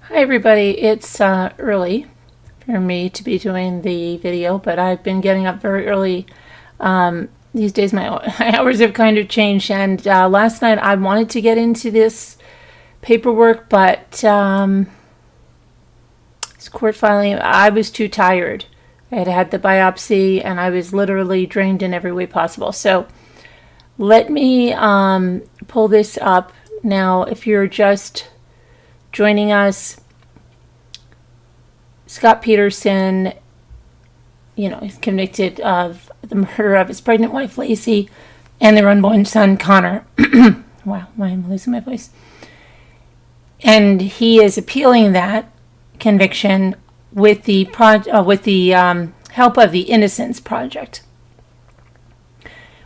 Hi everybody, it's early for me to be doing the video, but I've been getting up very early. These days my hours have kind of changed, and last night I wanted to get into this paperwork, but this court filing, I was too tired. I had had the biopsy and I was literally drained in every way possible. So let me pull this up. Now, if you're just joining us, Scott Peterson, he's convicted of the murder of his pregnant wife, Laci, and their unborn son, Connor. Wow, I'm losing my voice. And he is appealing that conviction with the help of the Innocence Project,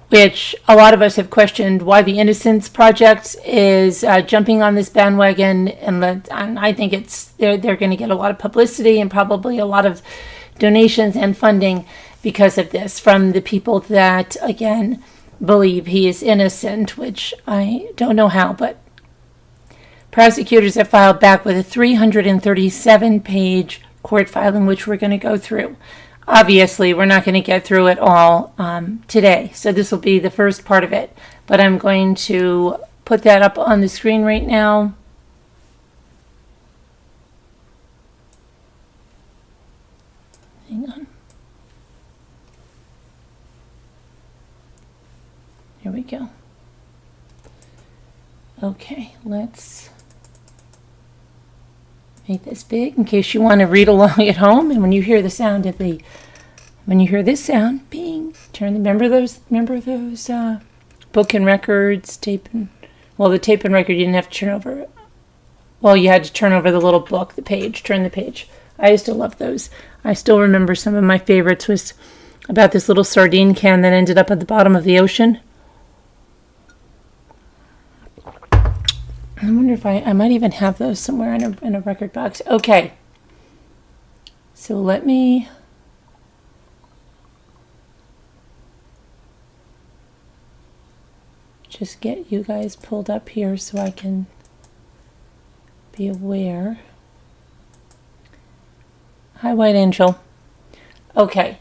which a lot of us have questioned why the Innocence Project is jumping on this bandwagon, and I think they're going to get a lot of publicity and probably a lot of donations and funding because of this from the people that, again, believe he is innocent, which I don't know how, but prosecutors have filed back with a 337-page court filing, which we're going to go through. Obviously, we're not going to get through it all today, so this will be the first part of it. But I'm going to put that up on the screen right now. Hang on. Here we go. Okay, let's make this big in case you want to read along at home. And when you hear the sound of when you hear this sound, bing, remember those book and records, tape and, well, the tape and record you didn't have to turn over. Well, you had to turn over the little book, the page, turn the page. I used to love those. I still remember some of my favorites was about this little sardine can that ended up at the bottom of the ocean. I wonder if I might even have those somewhere in a record box. Okay. So let me just get you guys pulled up here so I can be aware. Hi, White Angel. Okay.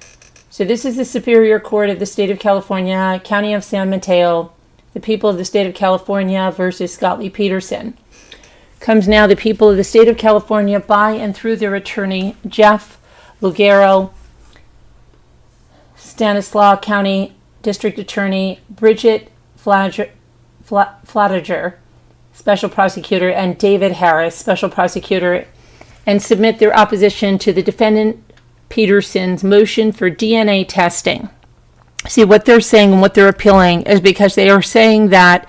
So this is the Superior Court of the State of California, County of San Mateo. The people of the state of California versus Laci Peterson. Comes now the people of the state of California by and through their attorney, Jeff Lugero, Stanislaus County District Attorney, Bridget Fladiger, Special Prosecutor, and David Harris, Special Prosecutor, and submit their opposition to the defendant Peterson's motion for DNA testing. See, what they're saying and what they're appealing is because they are saying that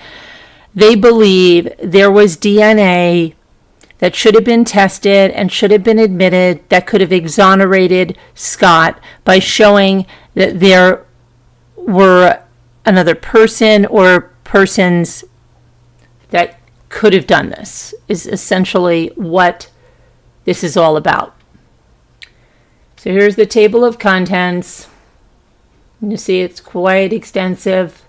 they believe there was DNA that should have been tested and should have been admitted that could have exonerated Scott by showing that there were another person or persons that could have done this, is essentially what this is all about. So here's the table of contents. You see it's quite extensive.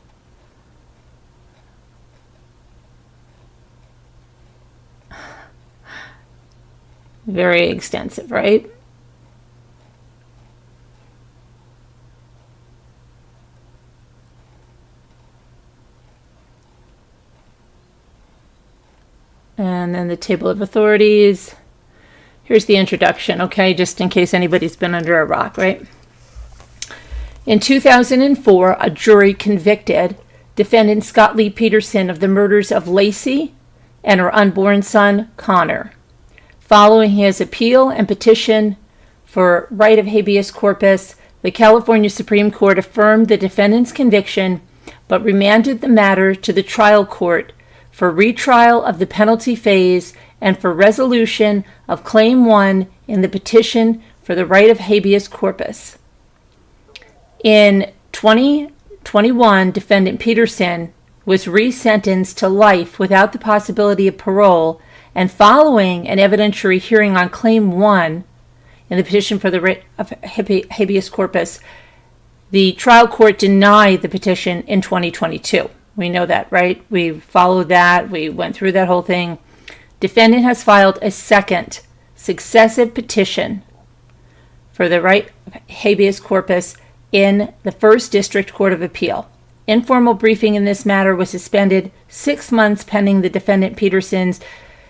Very extensive, right? And then the table of authorities. Here's the introduction, okay? Just in case anybody's been under a rock, right? In 2004, a jury convicted defendant Laci Peterson of the murders of Laci and her unborn son, Connor. Following his appeal and petition for right of habeas corpus, the California Supreme Court affirmed the defendant's conviction, but remanded the matter to the trial court for retrial of the penalty phase and for resolution of Claim 1 in the petition for the right of habeas corpus. In 2021, defendant Peterson was resentenced to life without the possibility of parole, and following an evidentiary hearing on Claim 1 in the petition for the writ of habeas corpus, the trial court denied the petition in 2022. We know that, right? We followed that. We went through that whole thing. Defendant has filed a second successive petition for the right of habeas corpus in the First District Court of Appeal. Informal briefing in this matter was suspended 6 months pending the defendant Peterson's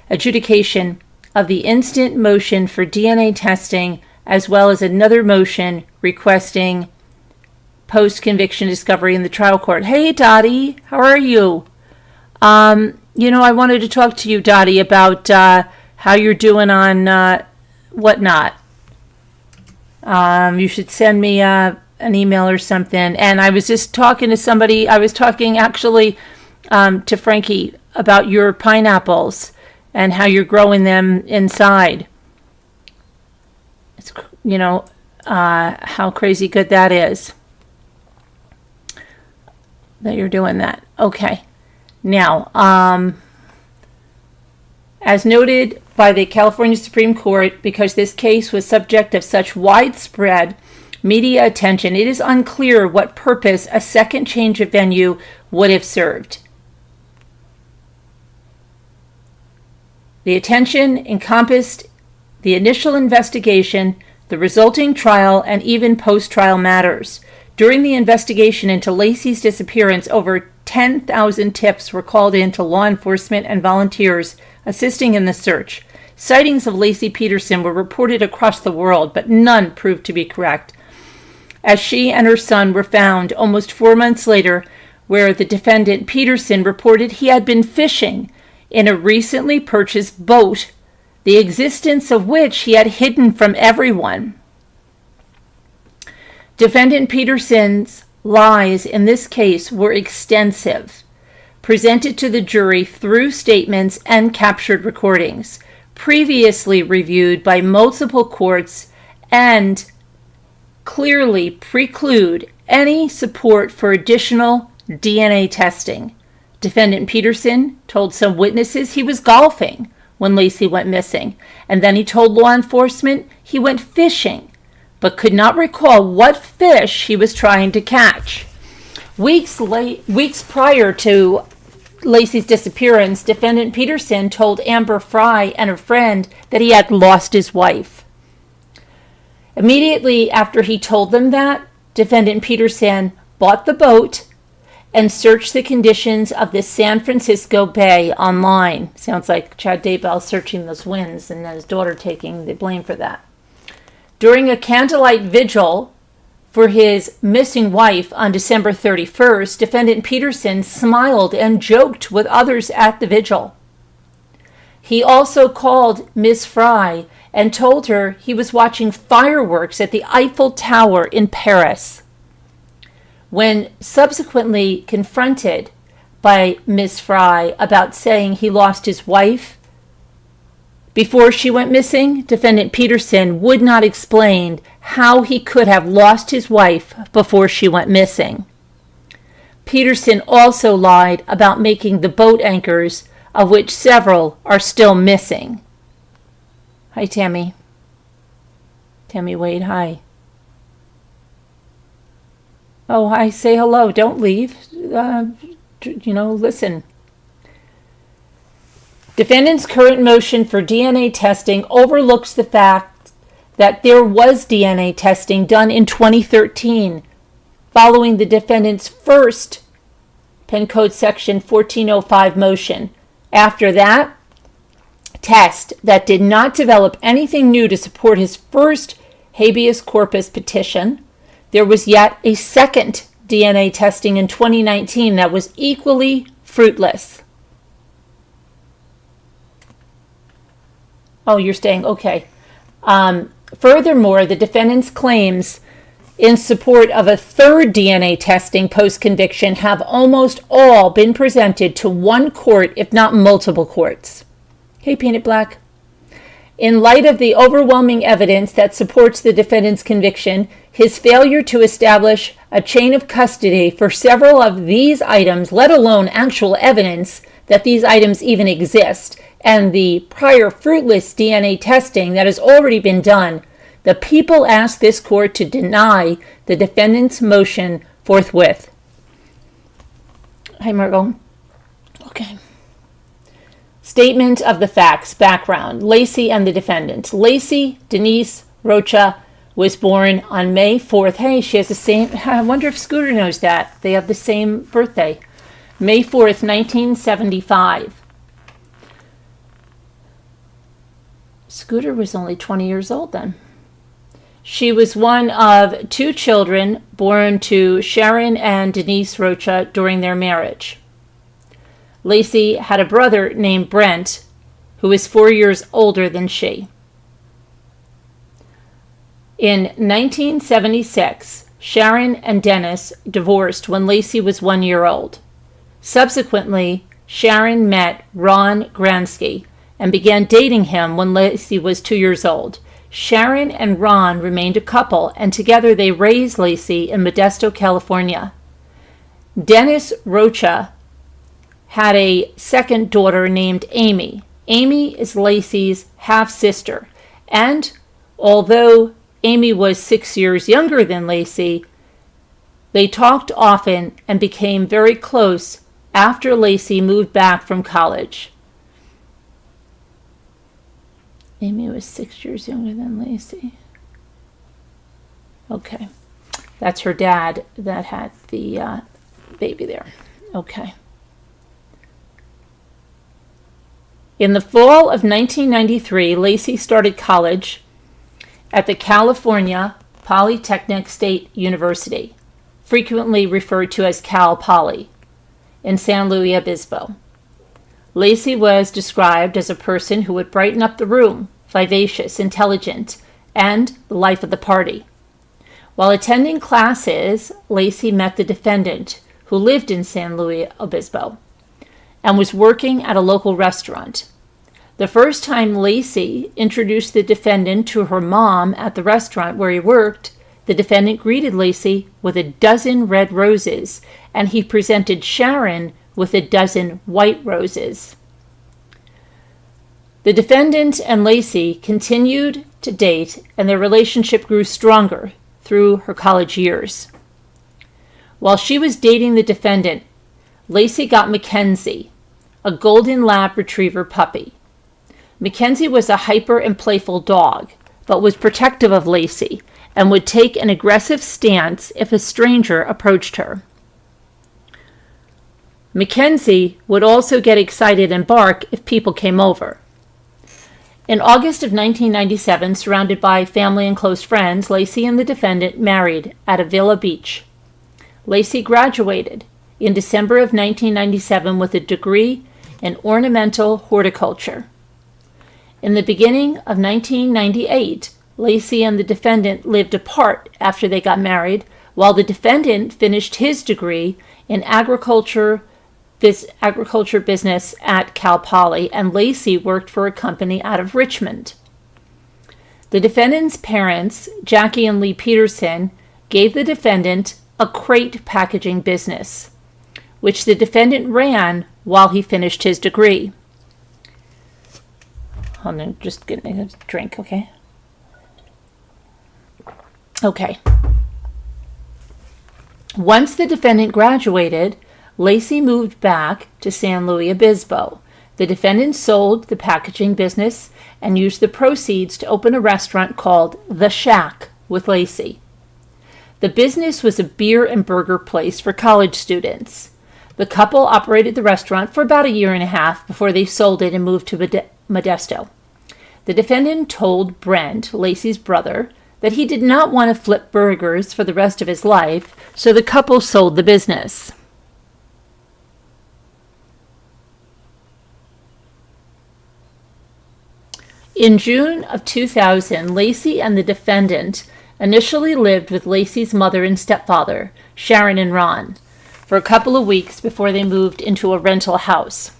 adjudication of the instant motion for DNA testing, as well as another motion requesting post-conviction discovery in the trial court. Hey, Dottie, how are you? I wanted to talk to you, Dottie, about how you're doing on whatnot. You should send me an email or something. And I was just talking to somebody. I was talking actually to Frankie about your pineapples and how you're growing them inside. It's, how crazy good that is that you're doing that. Okay. Now, as noted by the California Supreme Court, because this case was subject of such widespread media attention, it is unclear what purpose a second change of venue would have served. The attention encompassed the initial investigation, the resulting trial, and even post-trial matters. During the investigation into Laci's disappearance, over 10,000 tips were called in to law enforcement and volunteers assisting in the search. Sightings of Laci Peterson were reported across the world, but none proved to be correct, as she and her son were found almost 4 months later, where the defendant Peterson reported he had been fishing in a recently purchased boat, the existence of which he had hidden from everyone. Defendant Peterson's lies in this case were extensive, presented to the jury through statements and captured recordings, previously reviewed by multiple courts, and clearly preclude any support for additional DNA testing. Defendant Peterson told some witnesses he was golfing when Laci went missing, and then he told law enforcement he went fishing, but could not recall what fish he was trying to catch. Weeks prior to Laci's disappearance, defendant Peterson told Amber Fry and her friend that he had lost his wife. Immediately after he told them that, defendant Peterson bought the boat and searched the conditions of the San Francisco Bay online. Sounds like Chad Daybell searching those winds and his daughter taking the blame for that. During a candlelight vigil for his missing wife on December 31st, defendant Peterson smiled and joked with others at the vigil. He also called Miss Fry and told her he was watching fireworks at the Eiffel Tower in Paris. When subsequently confronted by Miss Fry about saying he lost his wife before she went missing, defendant Peterson would not explain how he could have lost his wife before she went missing. Peterson also lied about making the boat anchors, of which several are still missing. Hi, Tammy. Tammy Wade, hi. Oh, hi, say hello. Don't leave. Listen. Defendant's current motion for DNA testing overlooks the fact that there was DNA testing done in 2013 following the defendant's first Penn Code Section 1405 motion. After that test that did not develop anything new to support his first habeas corpus petition, there was yet a second DNA testing in 2019 that was equally fruitless. Oh, you're staying? Okay. Furthermore, the defendant's claims in support of a third DNA testing post-conviction have almost all been presented to one court, if not multiple courts. Hey, Peanut Black. In light of the overwhelming evidence that supports the defendant's conviction, his failure to establish a chain of custody for several of these items, let alone actual evidence that these items even exist, and the prior fruitless DNA testing that has already been done, the people ask this court to deny the defendant's motion forthwith. Hi, Margot. Okay. Statement of the facts. Background. Laci and the defendant. Laci Denise Rocha was born on May 4th. Hey, she has the same... I wonder if Scooter knows that. They have the same birthday. May 4th, 1975. Scooter was only 20 years old then. She was one of 2 children born to Sharon and Denise Rocha during their marriage. Laci had a brother named Brent, who was 4 years older than she. In 1976, Sharon and Dennis divorced when Laci was 1 year old. Subsequently, Sharon met Ron Gransky and began dating him when Laci was 2 years old. Sharon and Ron remained a couple, and together they raised Laci in Modesto, California. Dennis Rocha had a second daughter named Amy. Amy is Laci's half-sister, and although Amy was 6 years younger than Laci, they talked often and became very close after Laci moved back from college. Amy was 6 years younger than Laci. Okay. That's her dad that had the baby there. Okay. In the fall of 1993, Laci started college at the California Polytechnic State University, frequently referred to as Cal Poly, in San Luis Obispo. Laci was described as a person who would brighten up the room, vivacious, intelligent, and the life of the party. While attending classes, Laci met the defendant, who lived in San Luis Obispo, and was working at a local restaurant. The first time Laci introduced the defendant to her mom at the restaurant where he worked, the defendant greeted Laci with a dozen red roses, and he presented Sharon with a dozen white roses. The defendant and Laci continued to date, and their relationship grew stronger through her college years. While she was dating the defendant, Laci got Mackenzie, a golden lab retriever puppy. Mackenzie was a hyper and playful dog, but was protective of Laci and would take an aggressive stance if a stranger approached her. Mackenzie would also get excited and bark if people came over. In August of 1997, surrounded by family and close friends, Laci and the defendant married at a Villa Beach. Laci graduated in December of 1997 with a degree in ornamental horticulture. In the beginning of 1998, Laci and the defendant lived apart after they got married, while the defendant finished his degree in agriculture business at Cal Poly, and Laci worked for a company out of Richmond. The defendant's parents, Jackie and Lee Peterson, gave the defendant a crate packaging business, which the defendant ran while he finished his degree. Hold on, just getting a drink, okay? Okay. Once the defendant graduated, Laci moved back to San Luis Obispo. The defendant sold the packaging business and used the proceeds to open a restaurant called The Shack with Laci. The business was a beer and burger place for college students. The couple operated the restaurant for about a year and a half before they sold it and moved to Modesto. The defendant told Brent, Laci's brother, that he did not want to flip burgers for the rest of his life, so the couple sold the business. In June of 2000, Laci and the defendant initially lived with Laci's mother and stepfather, Sharon and Ron, for a couple of weeks before they moved into a rental house.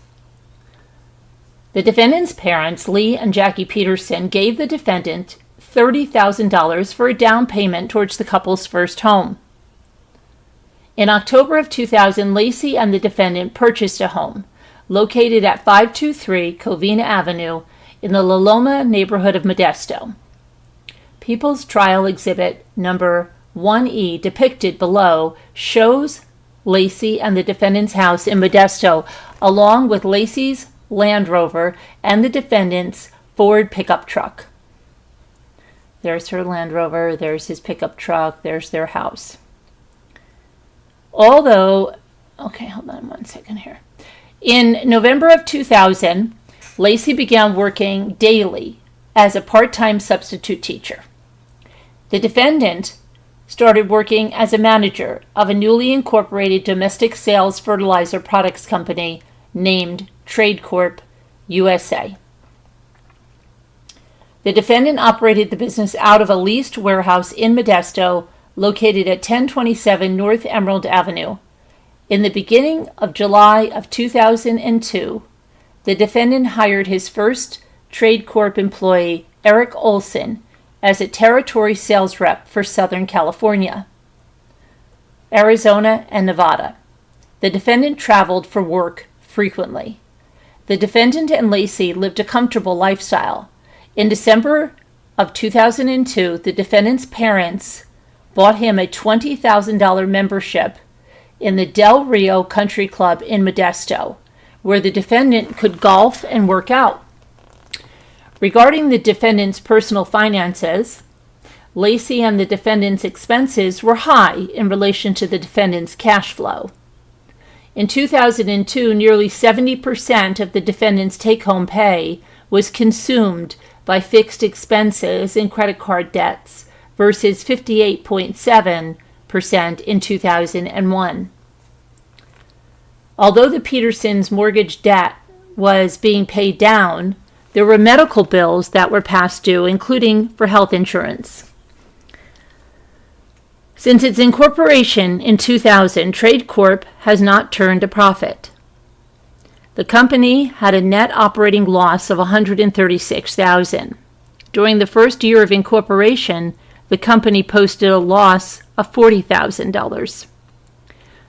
The defendant's parents, Lee and Jackie Peterson, gave the defendant $30,000 for a down payment towards the couple's first home. In October of 2000, Laci and the defendant purchased a home located at 523 Covina Avenue in the La Loma neighborhood of Modesto. People's Trial Exhibit number 1E, depicted below, shows Laci and the defendant's house in Modesto, along with Laci's Land Rover and the defendant's Ford pickup truck. There's her Land Rover, there's his pickup truck, there's their house. Although, okay, hold on one second here. In November of 2000, Laci began working daily as a part-time substitute teacher. The defendant started working as a manager of a newly incorporated domestic sales fertilizer products company named Trade Corp USA. The defendant operated the business out of a leased warehouse in Modesto, located at 1027 North Emerald Avenue. In the beginning of July of 2002, the defendant hired his first Trade Corp employee, Eric Olson, as a territory sales rep for Southern California, Arizona, and Nevada. The defendant traveled for work frequently. The defendant and Laci lived a comfortable lifestyle. In December of 2002, the defendant's parents bought him a $20,000 membership in the Del Rio Country Club in Modesto, where the defendant could golf and work out. Regarding the defendant's personal finances, Laci and the defendant's expenses were high in relation to the defendant's cash flow. In 2002, nearly 70% of the defendant's take-home pay was consumed by fixed expenses and credit card debts versus 58.7% in 2001. Although the Petersons' mortgage debt was being paid down, there were medical bills that were past due, including for health insurance. Since its incorporation in 2000, Trade Corp has not turned a profit. The company had a net operating loss of $136,000. During the first year of incorporation, the company posted a loss of $40,000.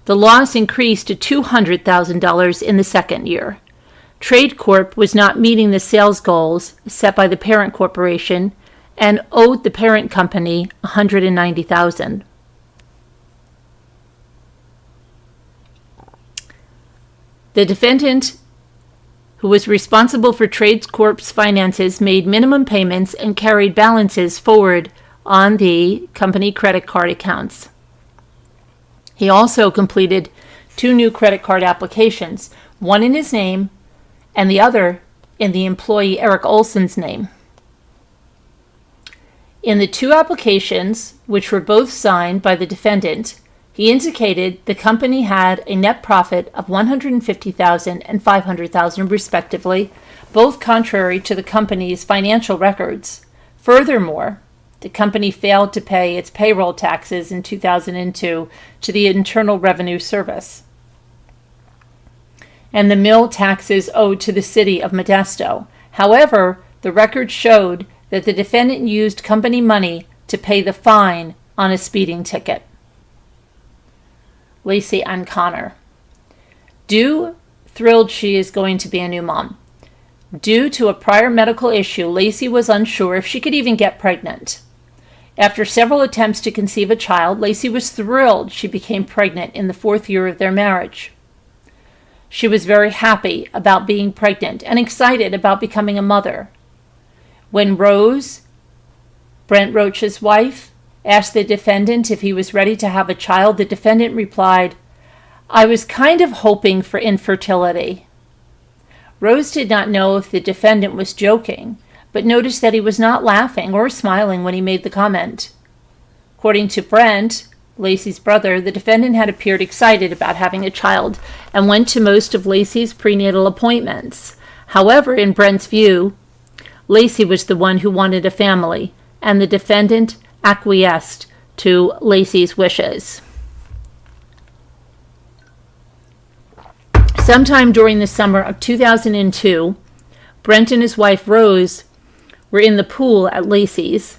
The loss increased to $200,000 in the second year. Trade Corp was not meeting the sales goals set by the parent corporation and owed the parent company $190,000. The defendant, who was responsible for Trade Corp's finances, made minimum payments and carried balances forward on the company credit card accounts. He also completed 2 new credit card applications, one in his name and the other in the employee Eric Olson's name. In the 2 applications, which were both signed by the defendant, he indicated the company had a net profit of $150,000 and $500,000 respectively, both contrary to the company's financial records. Furthermore, the company failed to pay its payroll taxes in 2002 to the Internal Revenue Service and the mill taxes owed to the city of Modesto. However, the record showed that the defendant used company money to pay the fine on a speeding ticket. Laci and Connor. Thrilled she is going to be a new mom. Due to a prior medical issue, Laci was unsure if she could even get pregnant. After several attempts to conceive a child, Laci was thrilled she became pregnant in the 4th year of their marriage. She was very happy about being pregnant and excited about becoming a mother. When Rose, Brent Roach's wife, asked the defendant if he was ready to have a child, the defendant replied, "I was kind of hoping for infertility." Rose did not know if the defendant was joking, but noticed that he was not laughing or smiling when he made the comment. According to Brent, Laci's brother, the defendant had appeared excited about having a child and went to most of Laci's prenatal appointments. However, in Brent's view, Laci was the one who wanted a family, and the defendant acquiesced to Laci's wishes. Sometime during the summer of 2002, Brent and his wife Rose were in the pool at Laci's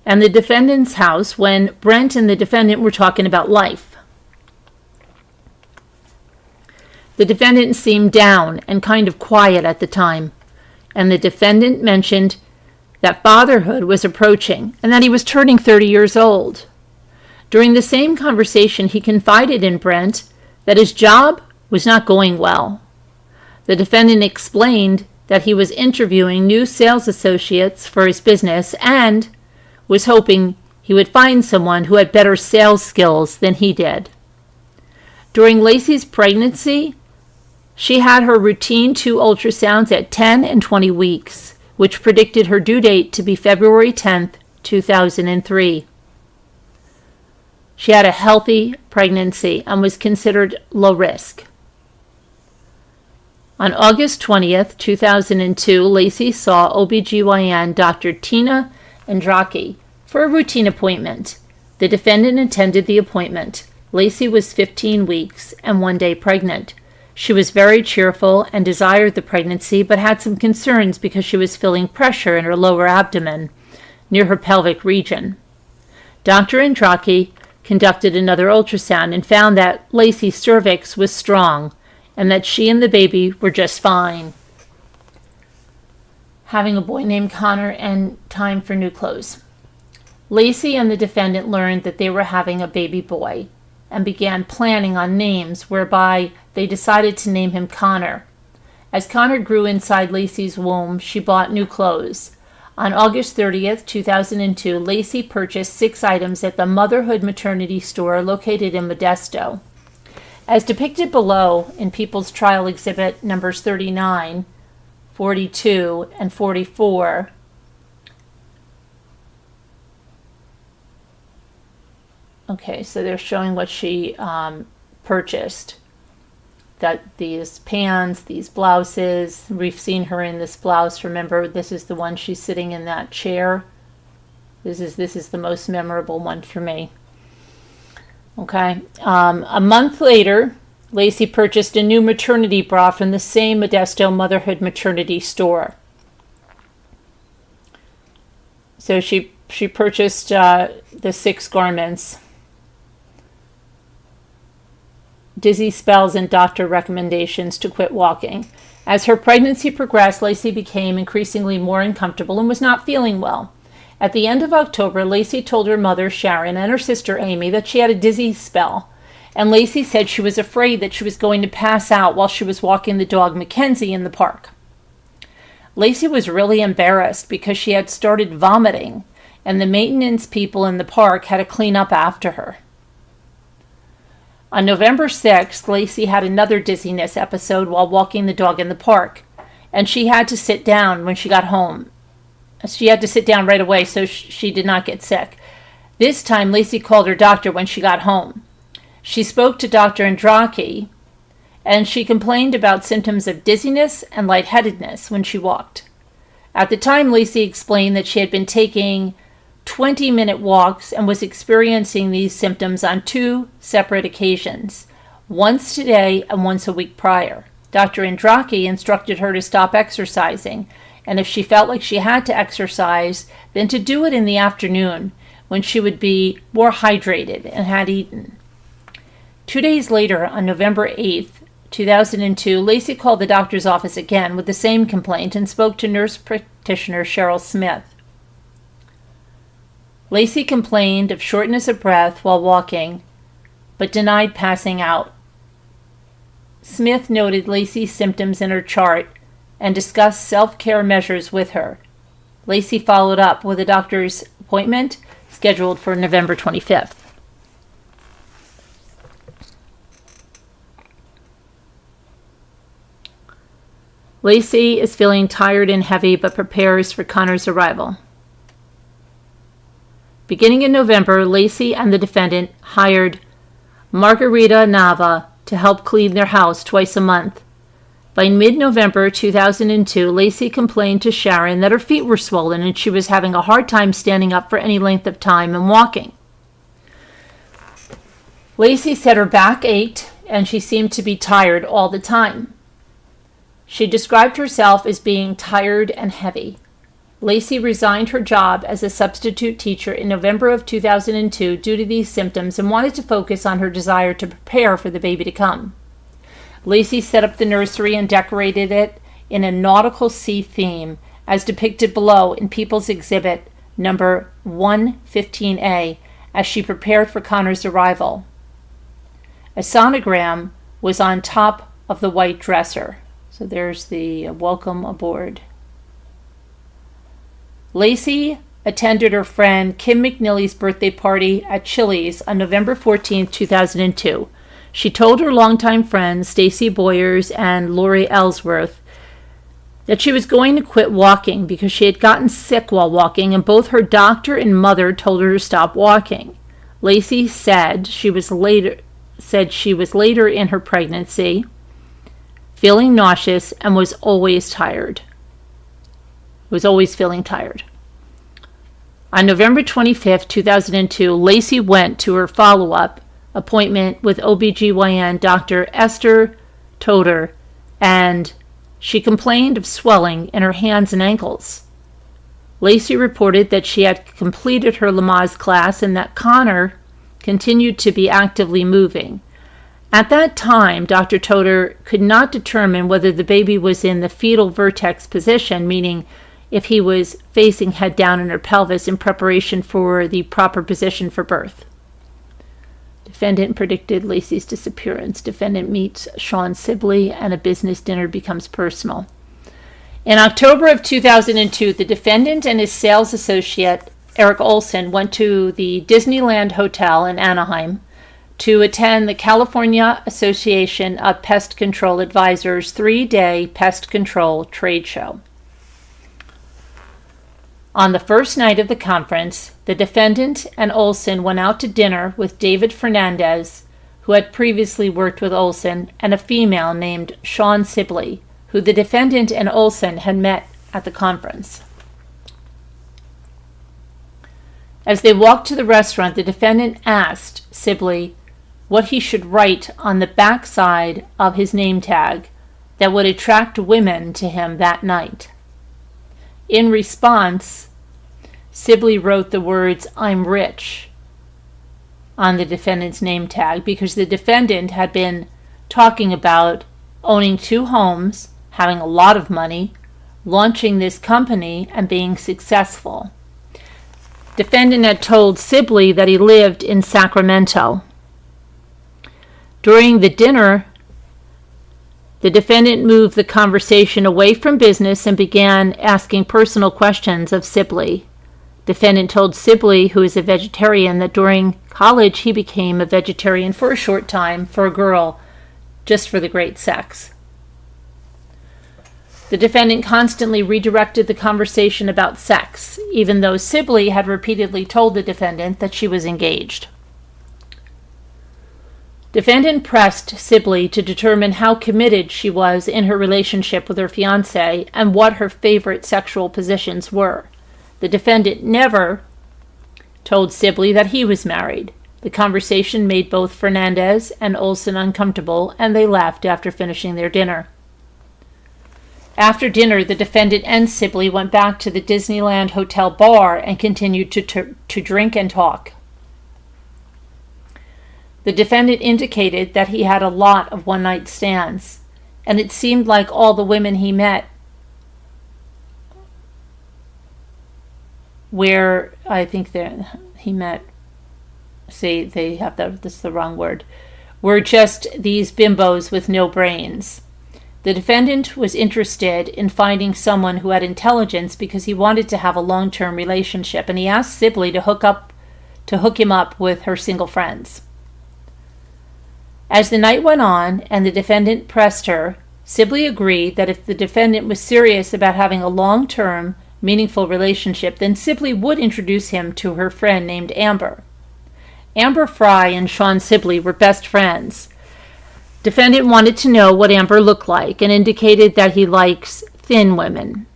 and the defendant's house when Brent and the defendant were talking about life. The defendant seemed down and kind of quiet at the time, and the defendant mentioned that fatherhood was approaching and that he was turning 30 years old. During the same conversation, he confided in Brent that his job was not going well. The defendant explained that he was interviewing new sales associates for his business and was hoping he would find someone who had better sales skills than he did. During Laci's pregnancy, she had her routine 2 ultrasounds at 10 and 20 weeks, which predicted her due date to be February 10th, 2003. She had a healthy pregnancy and was considered low risk. On August 20th, 2002, Laci saw OBGYN Dr. Tina Andraki for a routine appointment. The defendant attended the appointment. Laci was 15 weeks and 1 day pregnant. She was very cheerful and desired the pregnancy, but had some concerns because she was feeling pressure in her lower abdomen near her pelvic region. Dr. Andraki conducted another ultrasound and found that Laci's cervix was strong and that she and the baby were just fine. Having a boy named Connor and time for new clothes. Laci and the defendant learned that they were having a baby boy and began planning on names, whereby they decided to name him Connor. As Connor grew inside Laci's womb, she bought new clothes. On August 30th, 2002, Laci purchased 6 items at the Motherhood Maternity Store located in Modesto. As depicted below in People's Trial Exhibit numbers 39, 42, and 44, okay, so they're showing what she purchased. That these pants, these blouses, we've seen her in this blouse. Remember, this is the one she's sitting in that chair. This is the most memorable one for me. Okay, a month later, Laci purchased a new maternity bra from the same Modesto Motherhood Maternity Store. So she purchased the 6 garments. Dizzy spells and doctor recommendations to quit walking. As her pregnancy progressed, Laci became increasingly more uncomfortable and was not feeling well. At the end of October, Laci told her mother, Sharon, and her sister, Amy, that she had a dizzy spell, and Laci said she was afraid that she was going to pass out while she was walking the dog Mackenzie in the park. Laci was really embarrassed because she had started vomiting, and the maintenance people in the park had to clean up after her. On November 6th, Laci had another dizziness episode while walking the dog in the park, and she had to sit down when she got home. She had to sit down right away so she did not get sick. This time, Laci called her doctor when she got home. She spoke to Dr. Andraki, and she complained about symptoms of dizziness and lightheadedness when she walked. At the time, Laci explained that she had been taking 20-minute walks and was experiencing these symptoms on 2 separate occasions, once today and once a week prior. Dr. Andraki instructed her to stop exercising, and if she felt like she had to exercise, then to do it in the afternoon when she would be more hydrated and had eaten. 2 days later, on November 8th, 2002, Laci called the doctor's office again with the same complaint and spoke to nurse practitioner Cheryl Smith. Laci complained of shortness of breath while walking, but denied passing out. Smith noted Laci's symptoms in her chart and discussed self-care measures with her. Laci followed up with a doctor's appointment scheduled for November 25th. Laci is feeling tired and heavy but prepares for Connor's arrival. Beginning in November, Laci and the defendant hired Margarita Nava to help clean their house twice a month. By mid-November 2002, Laci complained to Sharon that her feet were swollen and she was having a hard time standing up for any length of time and walking. Laci said her back ached and she seemed to be tired all the time. She described herself as being tired and heavy. Laci resigned her job as a substitute teacher in November of 2002 due to these symptoms and wanted to focus on her desire to prepare for the baby to come. Laci set up the nursery and decorated it in a nautical sea theme, as depicted below in People's Exhibit number 115A, as she prepared for Connor's arrival. A sonogram was on top of the white dresser. So So there's the welcome aboard. Laci attended her friend Kim McNilly's birthday party at Chili's on November 14, 2002. She told her longtime friends Stacey Boyers and Lori Ellsworth that she was going to quit walking because she had gotten sick while walking, and both her doctor and mother told her to stop walking. Laci said she was later in her pregnancy, feeling nauseous, and was always tired. Was always feeling tired. On November 25, 2002, Laci went to her follow-up appointment with OBGYN Dr. Esther Toder, and she complained of swelling in her hands and ankles. Laci reported that she had completed her Lamaze class and that Connor continued to be actively moving. At that time, Dr. Toder could not determine whether the baby was in the fetal vertex position, meaning if he was facing head down in her pelvis in preparation for the proper position for birth. Defendant predicted Laci's disappearance. Defendant meets Sean Sibley and a business dinner becomes personal. In October of 2002, the defendant and his sales associate, Eric Olson, went to the Disneyland Hotel in Anaheim to attend the California Association of Pest Control Advisors 3-day pest control trade show. On the first night of the conference, the defendant and Olson went out to dinner with David Fernandez, who had previously worked with Olson, and a female named Sean Sibley, who the defendant and Olson had met at the conference. As they walked to the restaurant, the defendant asked Sibley what he should write on the backside of his name tag that would attract women to him that night. In response, Sibley wrote the words, "I'm rich," on the defendant's name tag because the defendant had been talking about owning 2 homes, having a lot of money, launching this company, and being successful. Defendant had told Sibley that he lived in Sacramento. During the dinner, the defendant moved the conversation away from business and began asking personal questions of Sibley. Defendant told Sibley, who is a vegetarian, that during college he became a vegetarian for a short time for a girl, just for the great sex. The defendant constantly redirected the conversation about sex, even though Sibley had repeatedly told the defendant that she was engaged. Defendant pressed Sibley to determine how committed she was in her relationship with her fiancé and what her favorite sexual positions were. The defendant never told Sibley that he was married. The conversation made both Fernandez and Olson uncomfortable, and they left after finishing their dinner. After dinner, the defendant and Sibley went back to the Disneyland Hotel bar and continued to drink and talk. The defendant indicated that he had a lot of one-night stands, and it seemed like all the women he met were just these bimbos with no brains. The defendant was interested in finding someone who had intelligence because he wanted to have a long-term relationship, and he asked Sibley to hook him up with her single friends. As the night went on and the defendant pressed her, Sibley agreed that if the defendant was serious about having a long-term, meaningful relationship, then Sibley would introduce him to her friend named Amber. Amber Fry and Sean Sibley were best friends. Defendant wanted to know what Amber looked like and indicated that he likes thin women.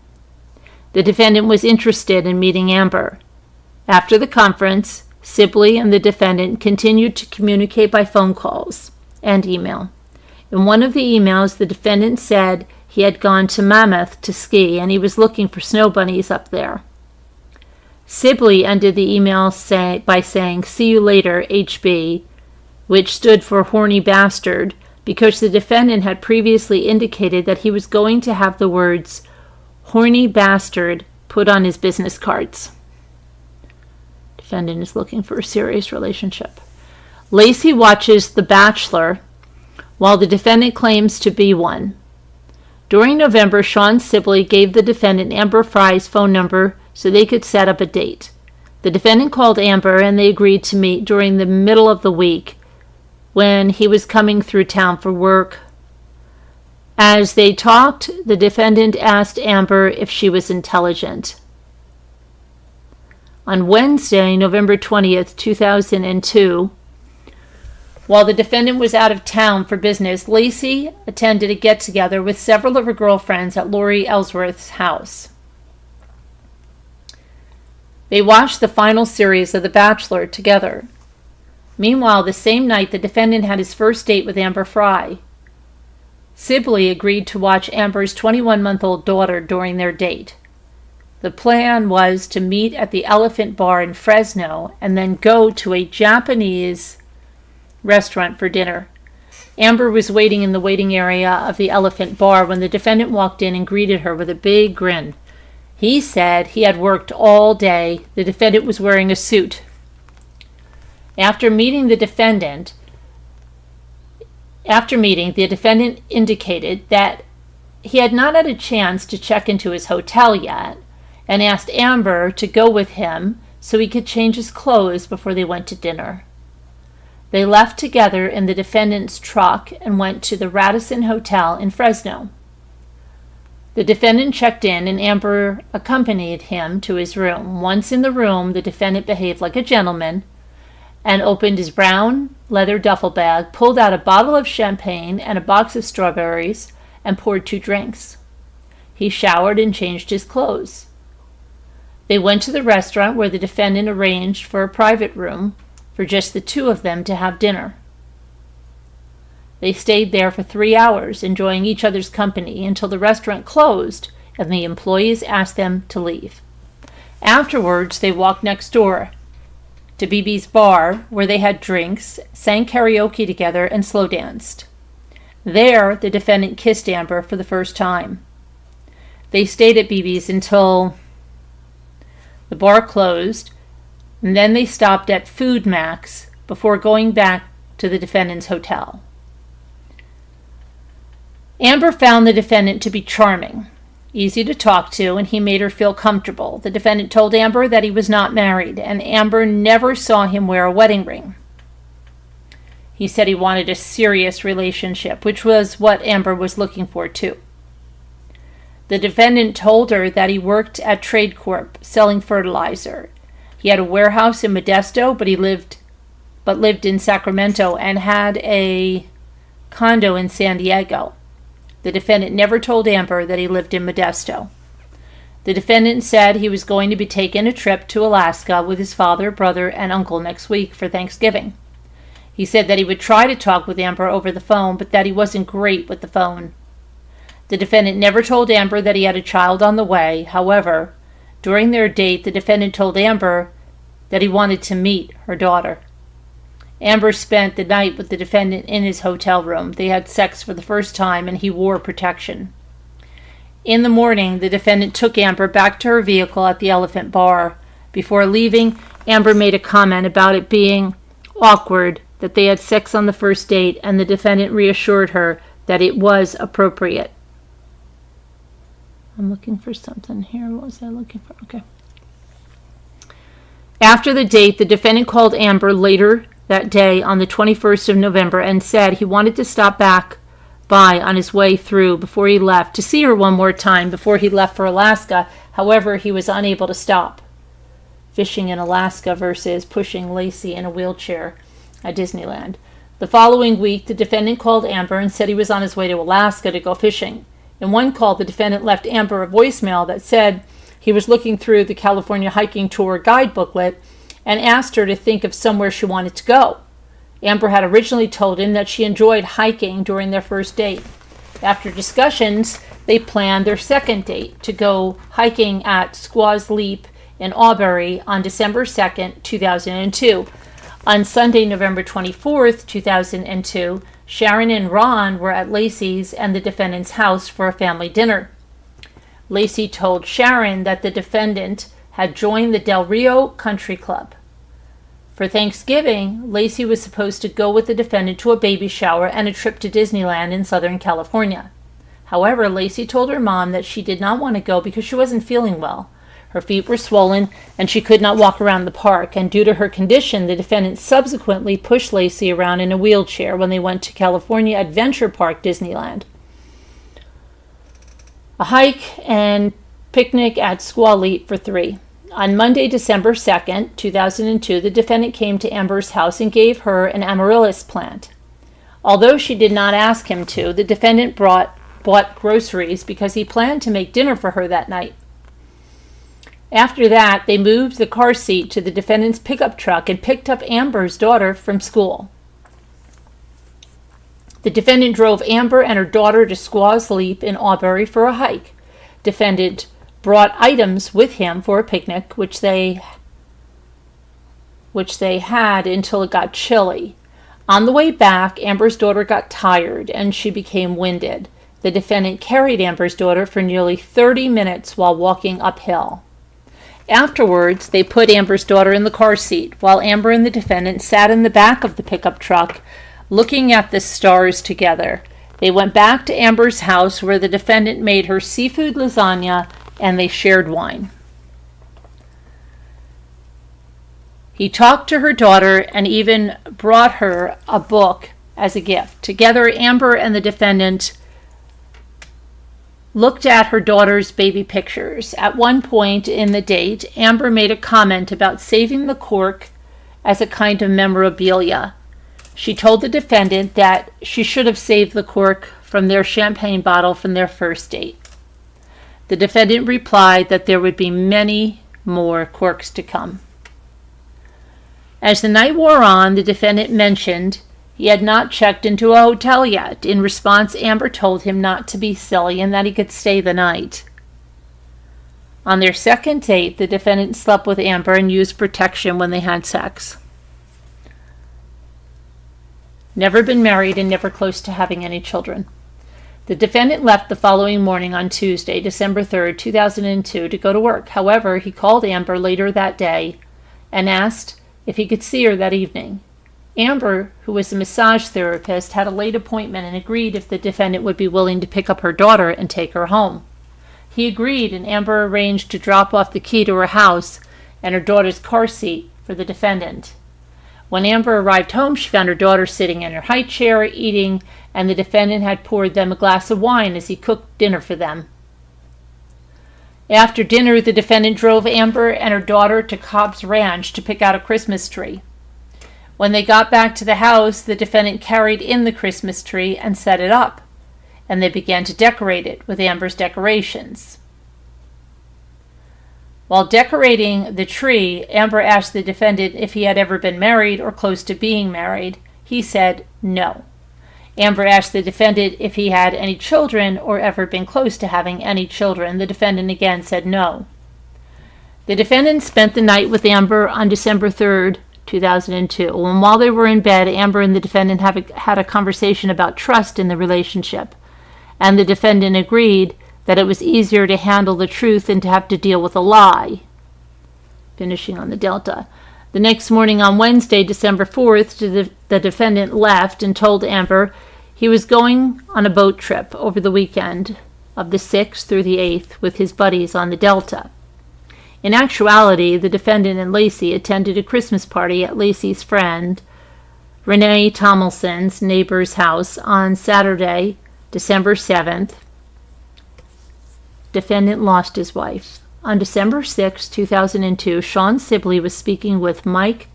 The defendant was interested in meeting Amber. After the conference, Sibley and the defendant continued to communicate by phone calls and email. In one of the emails, the defendant said he had gone to Mammoth to ski and he was looking for snow bunnies up there. Sibley ended the email by saying, "See you later, HB," which stood for horny bastard, because the defendant had previously indicated that he was going to have the words "horny bastard" put on his business cards. Defendant is looking for a serious relationship. Laci watches The Bachelor while the defendant claims to be one. During November, Sean Sibley gave the defendant Amber Fry's phone number so they could set up a date. The defendant called Amber and they agreed to meet during the middle of the week when he was coming through town for work. As they talked, the defendant asked Amber if she was intelligent. On Wednesday, November 20th, 2002, while the defendant was out of town for business, Laci attended a get-together with several of her girlfriends at Lori Ellsworth's house. They watched the final series of The Bachelor together. Meanwhile, the same night, the defendant had his first date with Amber Fry. Sibley agreed to watch Amber's 21-month-old daughter during their date. The plan was to meet at the Elephant Bar in Fresno and then go to a Japanese restaurant for dinner. Amber was waiting in the waiting area of the Elephant Bar when the defendant walked in and greeted her with a big grin. He said he had worked all day. The defendant was wearing a suit. After meeting, the defendant indicated that he had not had a chance to check into his hotel yet and asked Amber to go with him so he could change his clothes before they went to dinner. They left together in the defendant's truck and went to the Radisson Hotel in Fresno. The defendant checked in and Amber accompanied him to his room. Once in the room, the defendant behaved like a gentleman and opened his brown leather duffel bag, pulled out a bottle of champagne and a box of strawberries, and poured 2 drinks. He showered and changed his clothes. They went to the restaurant where the defendant arranged for a private room for just the 2 of them to have dinner. They stayed there for 3 hours, enjoying each other's company until the restaurant closed and the employees asked them to leave. Afterwards, they walked next door to BB's bar, where they had drinks, sang karaoke together, and slow danced. There, the defendant kissed Amber for the first time. They stayed at BB's until the bar closed, and then they stopped at Food Max before going back to the defendant's hotel. Amber found the defendant to be charming, easy to talk to, and he made her feel comfortable. The defendant told Amber that he was not married, and Amber never saw him wear a wedding ring. He said he wanted a serious relationship, which was what Amber was looking for too. The defendant told her that he worked at Trade Corp selling fertilizer. He had a warehouse in Modesto, but lived in Sacramento and had a condo in San Diego. The defendant never told Amber that he lived in Modesto. The defendant said he was going to be taking a trip to Alaska with his father, brother, and uncle next week for Thanksgiving. He said that he would try to talk with Amber over the phone, but that he wasn't great with the phone. The defendant never told Amber that he had a child on the way. However, during their date, the defendant told Amber that he wanted to meet her daughter. Amber spent the night with the defendant in his hotel room. They had sex for the first time, and he wore protection. In the morning, the defendant took Amber back to her vehicle at the Elephant Bar. Before leaving, Amber made a comment about it being awkward that they had sex on the first date, and the defendant reassured her that it was appropriate. I'm looking for something here. What was I looking for? Okay. After the date, the defendant called Amber later that day on the 21st of November and said he wanted to stop back by on his way through before he left to see her one more time before he left for Alaska. However, he was unable to stop. Fishing in Alaska versus pushing Laci in a wheelchair at Disneyland. The following week, the defendant called Amber and said he was on his way to Alaska to go fishing. In one call, the defendant left Amber a voicemail that said he was looking through the California Hiking Tour guide booklet and asked her to think of somewhere she wanted to go. Amber had originally told him that she enjoyed hiking during their first date. After discussions, they planned their second date to go hiking at Squaws Leap in Auberry on December 2nd, 2002. On Sunday, November 24th, 2002, Sharon and Ron were at Laci's and the defendant's house for a family dinner. Laci told Sharon that the defendant had joined the Del Rio Country Club. For Thanksgiving, Laci was supposed to go with the defendant to a baby shower and a trip to Disneyland in Southern California. However, Laci told her mom that she did not want to go because she wasn't feeling well. Her feet were swollen and she could not walk around the park, and due to her condition, the defendant subsequently pushed Laci around in a wheelchair when they went to California Adventure Park, Disneyland. A hike and picnic at Squaw Leap for 3. On Monday, December 2nd, 2002, the defendant came to Amber's house and gave her an amaryllis plant. Although she did not ask him to, the defendant bought groceries because he planned to make dinner for her that night. After that, they moved the car seat to the defendant's pickup truck and picked up Amber's daughter from school. The defendant drove Amber and her daughter to Squaw's Leap in Aubury for a hike. Defendant brought items with him for a picnic, which they had until it got chilly. On the way back, Amber's daughter got tired and she became winded. The defendant carried Amber's daughter for nearly 30 minutes while walking uphill. Afterwards, they put Amber's daughter in the car seat, while Amber and the defendant sat in the back of the pickup truck, looking at the stars together. They went back to Amber's house, where the defendant made her seafood lasagna, and they shared wine. He talked to her daughter and even brought her a book as a gift. Together, Amber and the defendant looked at her daughter's baby pictures. At one point in the date, Amber made a comment about saving the cork as a kind of memorabilia. She told the defendant that she should have saved the cork from their champagne bottle from their first date. The defendant replied that there would be many more corks to come. As the night wore on, the defendant mentioned he had not checked into a hotel yet. In response, Amber told him not to be silly and that he could stay the night. On their second date, the defendant slept with Amber and used protection when they had sex. Never been married and never close to having any children. The defendant left the following morning on Tuesday, December 3rd, 2002, to go to work. However, he called Amber later that day and asked if he could see her that evening. Amber, who was a massage therapist, had a late appointment and agreed if the defendant would be willing to pick up her daughter and take her home. He agreed, and Amber arranged to drop off the key to her house and her daughter's car seat for the defendant. When Amber arrived home, she found her daughter sitting in her high chair, eating, and the defendant had poured them a glass of wine as he cooked dinner for them. After dinner, the defendant drove Amber and her daughter to Cobb's Ranch to pick out a Christmas tree. When they got back to the house, the defendant carried in the Christmas tree and set it up, and they began to decorate it with Amber's decorations. While decorating the tree, Amber asked the defendant if he had ever been married or close to being married. He said no. Amber asked the defendant if he had any children or ever been close to having any children. The defendant again said no. The defendant spent the night with Amber on December 3rd, 2002. And while they were in bed, Amber and the defendant had a conversation about trust in the relationship. And the defendant agreed that it was easier to handle the truth than to have to deal with a lie. Finishing on the Delta. The next morning on Wednesday, December 4th, the defendant left and told Amber he was going on a boat trip over the weekend of the 6th through the 8th with his buddies on the Delta. In actuality, the defendant and Laci attended a Christmas party at Laci's friend, Renee Tomlinson's neighbor's house on Saturday, December 7th. Defendant lost his wife. On December 6, 2002, Sean Sibley was speaking with Mike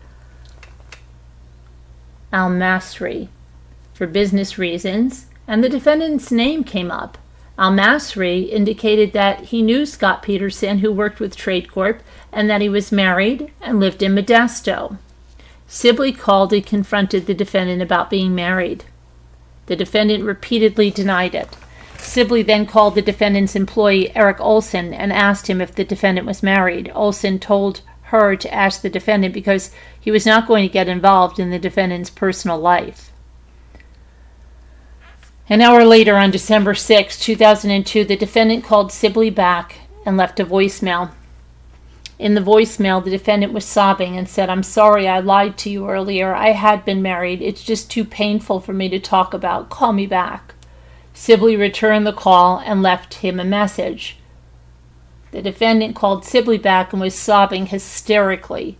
Almasri for business reasons, and the defendant's name came up. Almasri indicated that he knew Scott Peterson, who worked with Trade Corp, and that he was married and lived in Modesto. Sibley called and confronted the defendant about being married. The defendant repeatedly denied it. Sibley then called the defendant's employee, Eric Olson, and asked him if the defendant was married. Olson told her to ask the defendant because he was not going to get involved in the defendant's personal life. An hour later, on December 6, 2002, the defendant called Sibley back and left a voicemail. In the voicemail, the defendant was sobbing and said, "I'm sorry I lied to you earlier. I had been married. It's just too painful for me to talk about. Call me back." Sibley returned the call and left him a message. The defendant called Sibley back and was sobbing hysterically.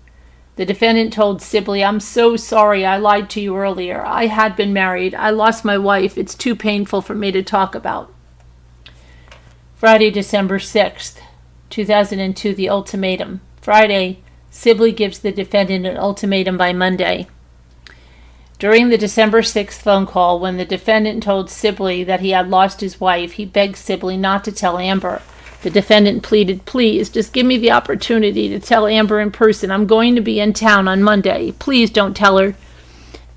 The defendant told Sibley, "I'm so sorry I lied to you earlier. I had been married. I lost my wife. It's too painful for me to talk about." Friday, December 6th, 2002, the ultimatum. Friday, Sibley gives the defendant an ultimatum by Monday. During the December 6th phone call, when the defendant told Sibley that he had lost his wife, he begged Sibley not to tell Amber. The defendant pleaded, "Please, just give me the opportunity to tell Amber in person. I'm going to be in town on Monday. Please don't tell her."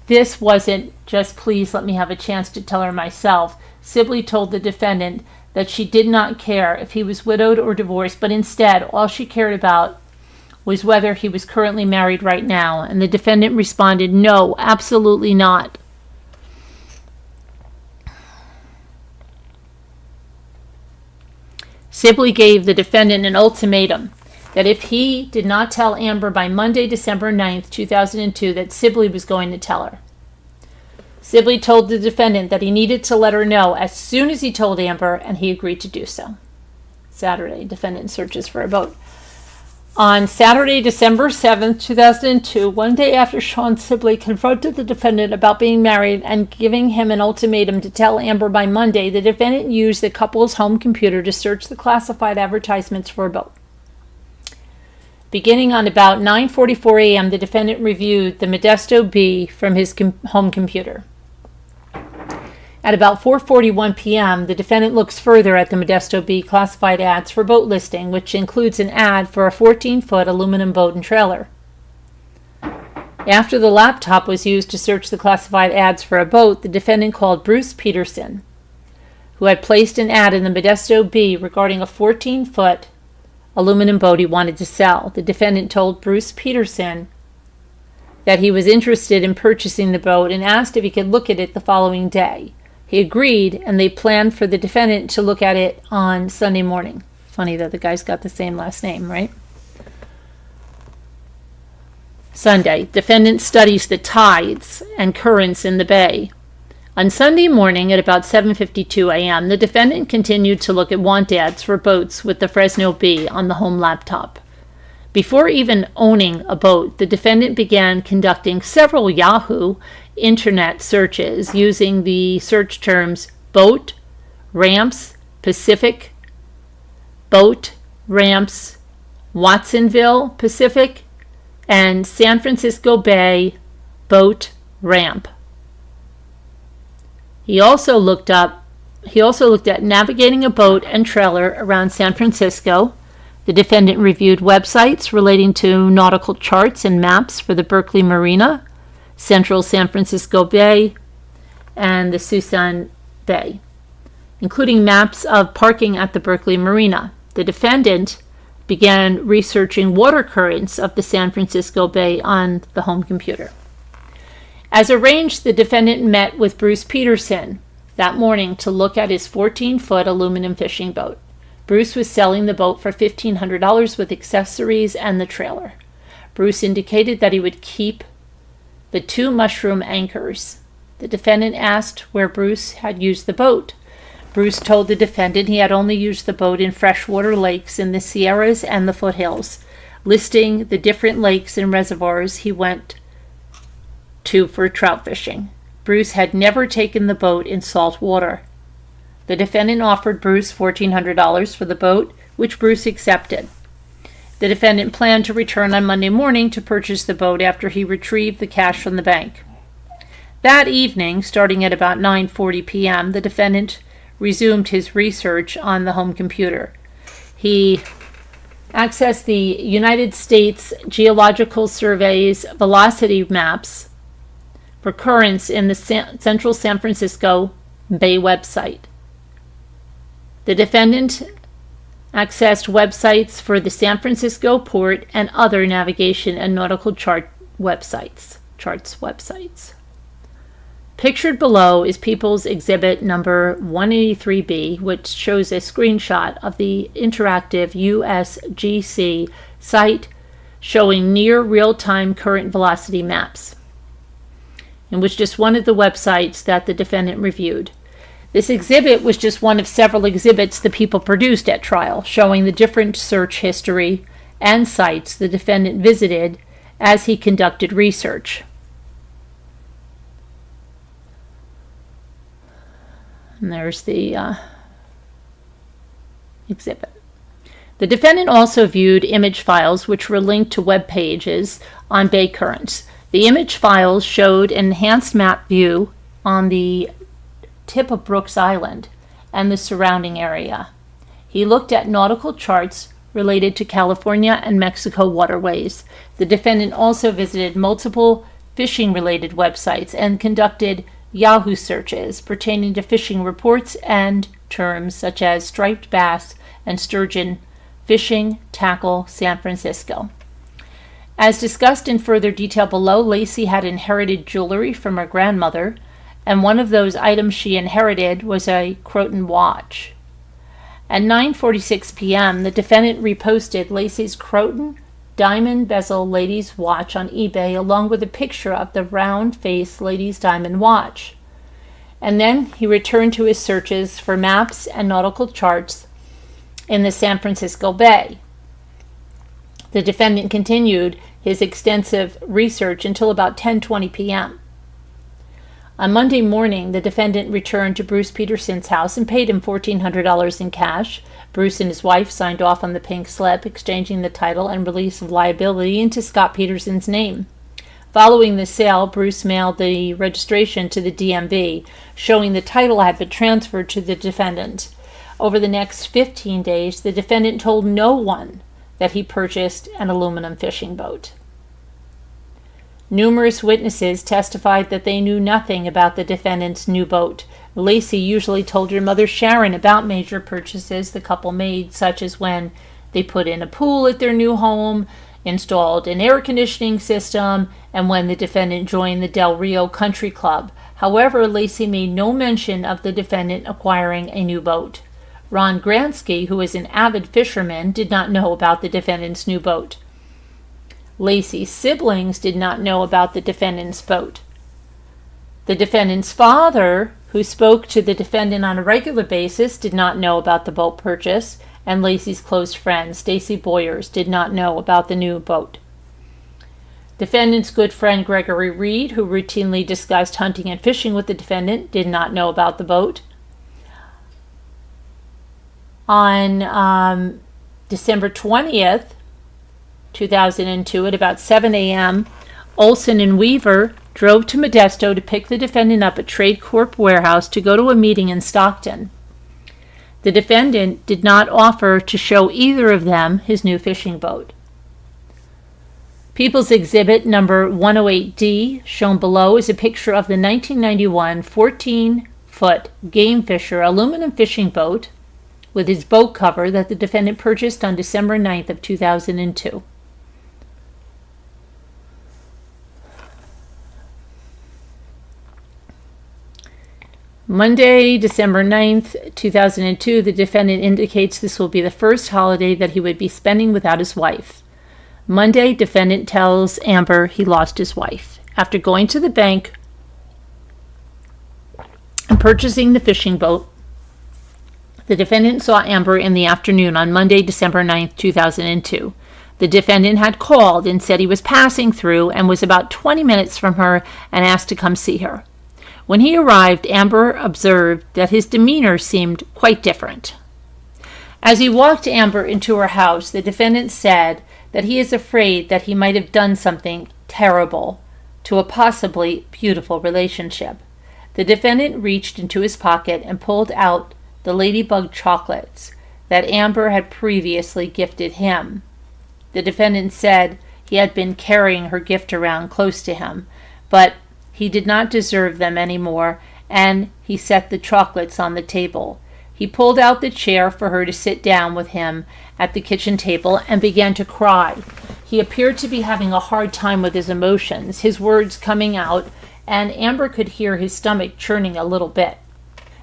This wasn't just, "Please let me have a chance to tell her myself." Sibley told the defendant that she did not care if he was widowed or divorced, but instead all she cared about was whether he was currently married right now. And the defendant responded, "No, absolutely not." Sibley gave the defendant an ultimatum that if he did not tell Amber by Monday, December 9th, 2002, that Sibley was going to tell her. Sibley told the defendant that he needed to let her know as soon as he told Amber, and he agreed to do so. Saturday, defendant searches for a boat. On Saturday, December 7th, 2002, one day after Sean Sibley confronted the defendant about being married and giving him an ultimatum to tell Amber by Monday, the defendant used the couple's home computer to search the classified advertisements for a boat. Beginning on about 9:44 a.m., the defendant reviewed the Modesto B from his home computer. At about 4:41 p.m., the defendant looks further at the Modesto B classified ads for boat listing, which includes an ad for a 14-foot aluminum boat and trailer. After the laptop was used to search the classified ads for a boat, the defendant called Bruce Peterson, who had placed an ad in the Modesto B regarding a 14-foot aluminum boat he wanted to sell. The defendant told Bruce Peterson that he was interested in purchasing the boat and asked if he could look at it the following day. He agreed, and they planned for the defendant to look at it on Sunday morning. Funny that the guy's got the same last name, right? Sunday, defendant studies the tides and currents in the bay. On Sunday morning at about 7:52 a.m., the defendant continued to look at want ads for boats with the Fresno B on the home laptop. Before even owning a boat, the defendant began conducting several Yahoo internet searches using the search terms boat, ramps, Pacific, boat, ramps, Watsonville, Pacific, and San Francisco Bay, boat, ramp. He also looked at navigating a boat and trailer around San Francisco. The defendant reviewed websites relating to nautical charts and maps for the Berkeley Marina, Central San Francisco Bay, and the Suisun Bay, including maps of parking at the Berkeley Marina. The defendant began researching water currents of the San Francisco Bay on the home computer. As arranged, the defendant met with Bruce Peterson that morning to look at his 14-foot aluminum fishing boat. Bruce was selling the boat for $1,500 with accessories and the trailer. Bruce indicated that he would keep the 2 mushroom anchors. The defendant asked where Bruce had used the boat. Bruce told the defendant he had only used the boat in freshwater lakes in the Sierras and the foothills, listing the different lakes and reservoirs he went to for trout fishing. Bruce had never taken the boat in salt water. The defendant offered Bruce $1,400 for the boat, which Bruce accepted. The defendant planned to return on Monday morning to purchase the boat after he retrieved the cash from the bank. That evening, starting at about 9:40 p.m., the defendant resumed his research on the home computer. He accessed the United States Geological Survey's velocity maps for currents in the Central San Francisco Bay website. The defendant accessed websites for the San Francisco port and other navigation and nautical charts websites. Pictured below is People's Exhibit number 183B, which shows a screenshot of the interactive USGC site showing near real-time current velocity maps, and was just one of the websites that the defendant reviewed. This exhibit was just one of several exhibits the people produced at trial, showing the different search history and sites the defendant visited as he conducted research. And there's the exhibit. The defendant also viewed image files which were linked to web pages on Bay Currents. The image files showed an enhanced map view on the tip of Brooks Island and the surrounding area. He looked at nautical charts related to California and Mexico waterways. The defendant also visited multiple fishing-related websites and conducted Yahoo searches pertaining to fishing reports and terms such as striped bass and sturgeon fishing, tackle, San Francisco. As discussed in further detail below, Laci had inherited jewelry from her grandmother, and one of those items she inherited was a Croton watch. At 9:46 p.m., the defendant reposted Laci's Croton diamond bezel ladies' watch on eBay along with a picture of the round-faced ladies' diamond watch. And then he returned to his searches for maps and nautical charts in the San Francisco Bay. The defendant continued his extensive research until about 10:20 p.m. On Monday morning, the defendant returned to Bruce Peterson's house and paid him $1,400 in cash. Bruce and his wife signed off on the pink slip, exchanging the title and release of liability into Scott Peterson's name. Following the sale, Bruce mailed the registration to the DMV, showing the title had been transferred to the defendant. Over the next 15 days, the defendant told no one that he purchased an aluminum fishing boat. Numerous witnesses testified that they knew nothing about the defendant's new boat. Laci usually told her mother Sharon about major purchases the couple made, such as when they put in a pool at their new home, installed an air conditioning system, and when the defendant joined the Del Rio Country Club. However, Laci made no mention of the defendant acquiring a new boat. Ron Gransky, who is an avid fisherman, did not know about the defendant's new boat. Laci's siblings did not know about the defendant's boat. The defendant's father, who spoke to the defendant on a regular basis, did not know about the boat purchase, and Laci's close friend, Stacy Boyers, did not know about the new boat. Defendant's good friend Gregory Reed, who routinely discussed hunting and fishing with the defendant, did not know about the boat. On December 20th, 2002, at about 7 a.m., Olson and Weaver drove to Modesto to pick the defendant up at Trade Corp warehouse to go to a meeting in Stockton. The defendant did not offer to show either of them his new fishing boat. People's Exhibit number 108D, shown below, is a picture of the 1991 14-foot Game Fisher aluminum fishing boat with his boat cover that the defendant purchased on December 9th of 2002. Monday, December 9th, 2002, the defendant indicates this will be the first holiday that he would be spending without his wife. Monday, defendant tells Amber he lost his wife. After going to the bank and purchasing the fishing boat, the defendant saw Amber in the afternoon on Monday, December 9th, 2002. The defendant had called and said he was passing through and was about 20 minutes from her and asked to come see her. When he arrived, Amber observed that his demeanor seemed quite different. As he walked Amber into her house, the defendant said that he is afraid that he might have done something terrible to a possibly beautiful relationship. The defendant reached into his pocket and pulled out the ladybug chocolates that Amber had previously gifted him. The defendant said he had been carrying her gift around close to him, but he did not deserve them anymore, and he set the chocolates on the table. He pulled out the chair for her to sit down with him at the kitchen table and began to cry. He appeared to be having a hard time with his emotions, his words coming out, and Amber could hear his stomach churning a little bit.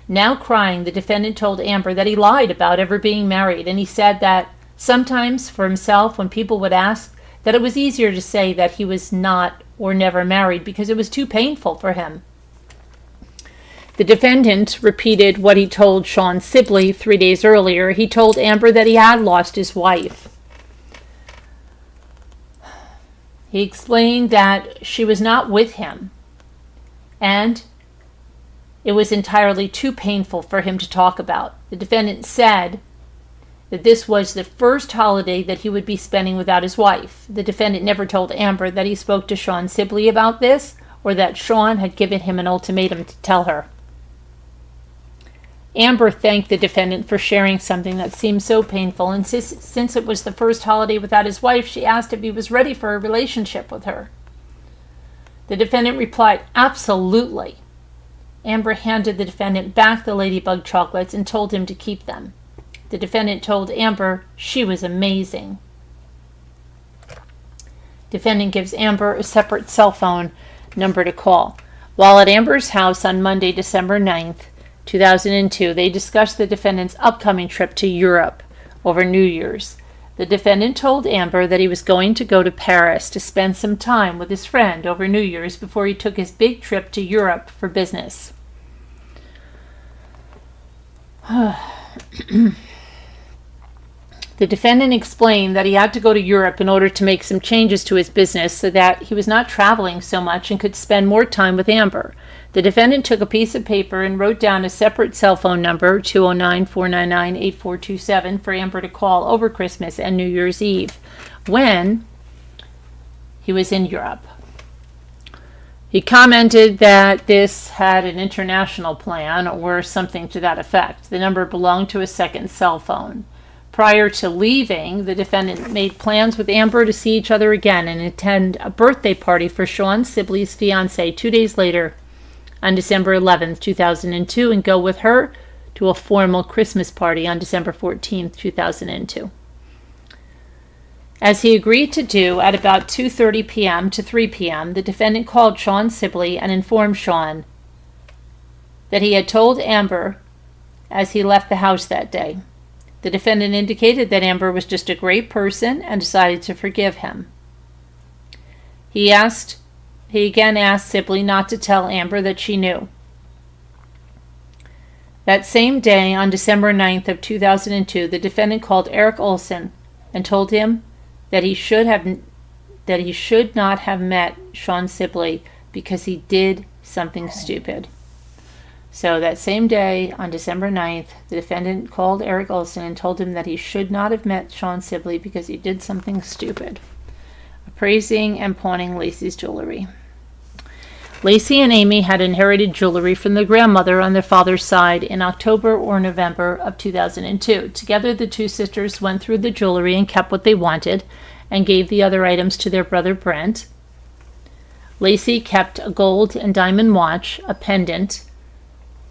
Now crying, the defendant told Amber that he lied about ever being married, and he said that sometimes for himself, when people would ask, that it was easier to say that he was not or never married because it was too painful for him. The defendant repeated what he told Sean Sibley 3 days earlier. He told Amber that he had lost his wife. He explained that she was not with him, and it was entirely too painful for him to talk about. The defendant said that this was the first holiday that he would be spending without his wife. The defendant never told Amber that he spoke to Sean Sibley about this, or that Sean had given him an ultimatum to tell her. Amber thanked the defendant for sharing something that seemed so painful, and since it was the first holiday without his wife, she asked if he was ready for a relationship with her. The defendant replied, "Absolutely." Amber handed the defendant back the Ladybug chocolates and told him to keep them. The defendant told Amber she was amazing. Defendant gives Amber a separate cell phone number to call. While at Amber's house on Monday, December 9th, 2002, they discussed the defendant's upcoming trip to Europe over New Year's. The defendant told Amber that he was going to go to Paris to spend some time with his friend over New Year's before he took his big trip to Europe for business. The defendant explained that he had to go to Europe in order to make some changes to his business so that he was not traveling so much and could spend more time with Amber. The defendant took a piece of paper and wrote down a separate cell phone number, 209-499-8427, for Amber to call over Christmas and New Year's Eve when he was in Europe. He commented that this had an international plan or something to that effect. The number belonged to a second cell phone. Prior to leaving, the defendant made plans with Amber to see each other again and attend a birthday party for Sean Sibley's fiancée 2 days later on December 11th, 2002, and go with her to a formal Christmas party on December 14th, 2002. As he agreed to do at about 2:30 p.m. to 3 p.m., the defendant called Sean Sibley and informed Sean that he had told Amber as he left the house that day. The defendant indicated that Amber was just a great person and decided to forgive him. He again asked Sibley not to tell Amber that she knew. That same day, on December 9th of 2002, the defendant called Eric Olson and told him that he should not have met Sean Sibley because he did something stupid. So that same day, on December 9th, the defendant called Eric Olson and told him that he should not have met Sean Sibley because he did something stupid, appraising and pawning Laci's jewelry. Laci and Amy had inherited jewelry from their grandmother on their father's side in October or November of 2002. Together, the two sisters went through the jewelry and kept what they wanted and gave the other items to their brother Brent. Laci kept a gold and diamond watch, a pendant,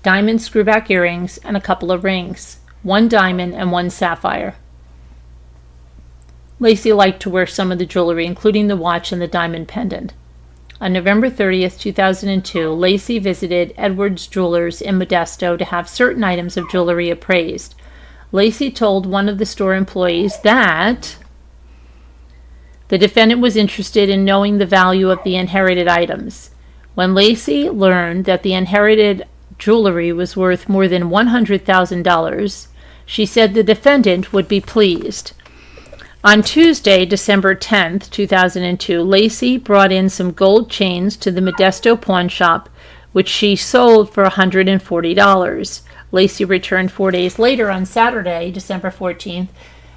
diamond screwback earrings, and a couple of rings, 1 diamond and 1 sapphire. Laci liked to wear some of the jewelry, including the watch and the diamond pendant. On November 30th, 2002, Laci visited Edwards Jewelers in Modesto to have certain items of jewelry appraised. Laci told one of the store employees that the defendant was interested in knowing the value of the inherited items. When Laci learned that the inherited jewelry was worth more than $100,000, she said the defendant would be pleased. On Tuesday, December 10th, 2002, Laci brought in some gold chains to the Modesto pawn shop, which she sold for $140. Laci returned 4 days later on Saturday, December 14th,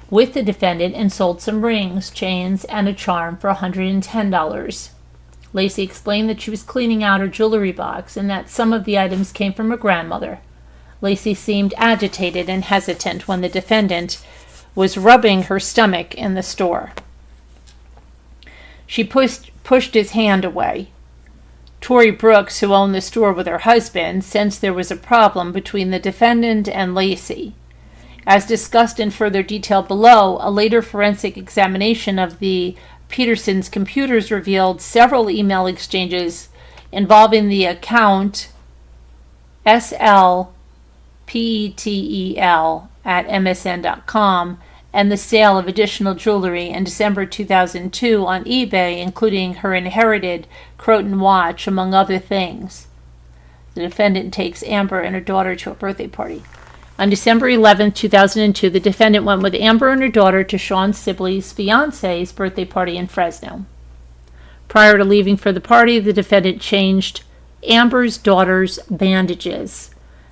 with the defendant and sold some rings, chains, and a charm for $110. Laci explained that she was cleaning out her jewelry box and that some of the items came from her grandmother. Laci seemed agitated and hesitant when the defendant was rubbing her stomach in the store. She pushed his hand away. Tori Brooks, who owned the store with her husband, sensed there was a problem between the defendant and Laci. As discussed in further detail below, a later forensic examination of the Peterson's computers revealed several email exchanges involving the account slpetel@msn.com and the sale of additional jewelry in December 2002 on eBay, including her inherited Croton watch, among other things. the defendant takes Amber and her daughter to a birthday party. On December 11, 2002, the defendant went with Amber and her daughter to Sean Sibley's fiance's birthday party in Fresno. Prior to leaving for the party, the defendant changed Amber's daughter's bandages.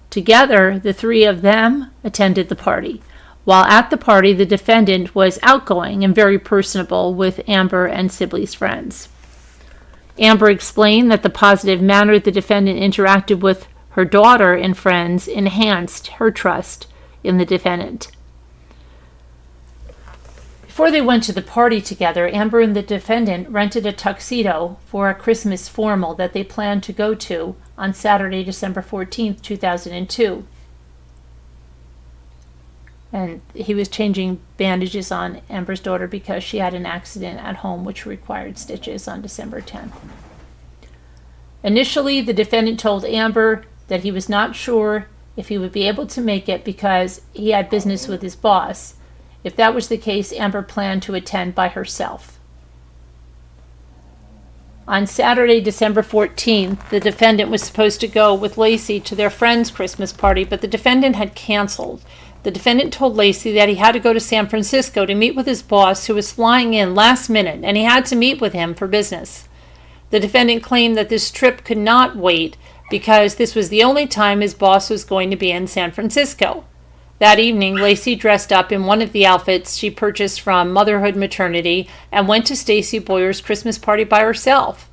Together, the three of them attended the party. While at the party, the defendant was outgoing and very personable with Amber and Sibley's friends. Amber explained that the positive manner the defendant interacted with her daughter and friends enhanced her trust in the defendant. Before they went to the party together, Amber and the defendant rented a tuxedo for a Christmas formal that they planned to go to on Saturday, December 14, 2002. And he was changing bandages on Amber's daughter because she had an accident at home which required stitches on December 10th. Initially, the defendant told Amber that he was not sure if he would be able to make it because he had business with his boss. If that was the case, Amber planned to attend by herself. On Saturday, December 14th, the defendant was supposed to go with Laci to their friend's Christmas party, but the defendant had canceled. The defendant told Laci that he had to go to San Francisco to meet with his boss, who was flying in last minute, and he had to meet with him for business. The defendant claimed that this trip could not wait because this was the only time his boss was going to be in San Francisco. That evening, Laci dressed up in one of the outfits she purchased from Motherhood Maternity and went to Stacy Boyer's Christmas party by herself.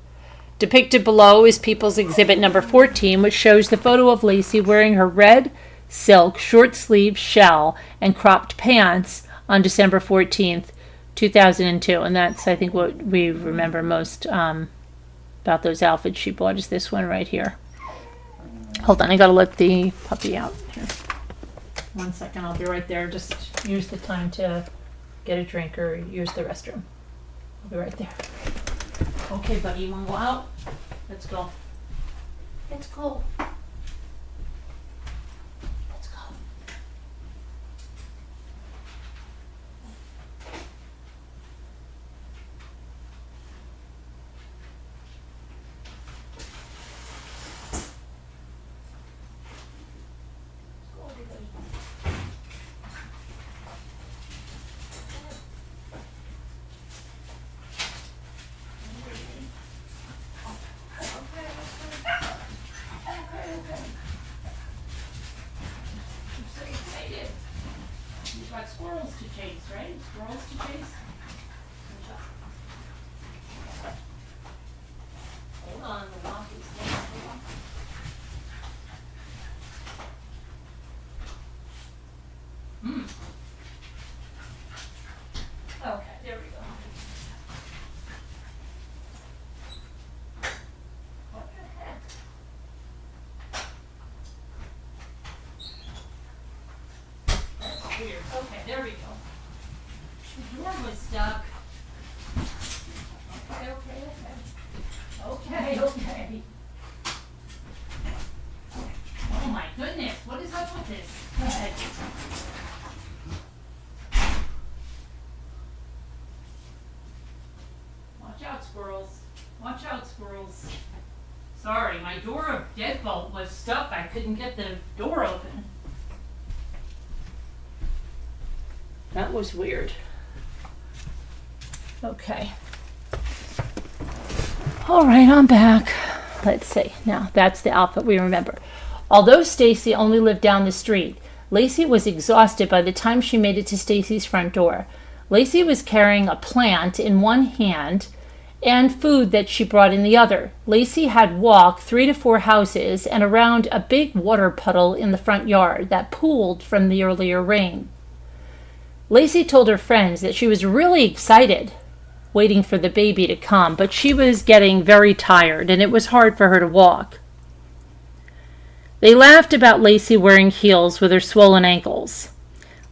Depicted below is People's Exhibit number 14, which shows the photo of Laci wearing her red silk short-sleeved shell and cropped pants on December 14th, 2002. And that's, I think, what we remember most about those outfits she bought is this one right here. Hold on, I gotta let the puppy out here. 1 second, I'll be right there. Just use the time to get a drink or use the restroom. I'll be right there. Okay, buddy, you wanna go out? Let's go. Let's go. Let's go. Squirrels to chase, right? Squirrels to chase. Hold on, the walk is going. Okay, there we go. What the heck? That's weird. Okay, there we go. The door was stuck. Okay. Oh my goodness, what is up with this? Go ahead. Watch out, squirrels. Watch out, squirrels. Sorry, my door deadbolt was stuck. I couldn't get the door open. That was weird. Okay. All right, I'm back. Let's see. Now, that's the outfit we remember. Although Stacy only lived down the street, Laci was exhausted by the time she made it to Stacy's front door. Laci was carrying a plant in one hand and food that she brought in the other. Laci had walked 3 to 4 houses and around a big water puddle in the front yard that pooled from the earlier rain. Laci told her friends that she was really excited waiting for the baby to come, but she was getting very tired and it was hard for her to walk. They laughed about Laci wearing heels with her swollen ankles.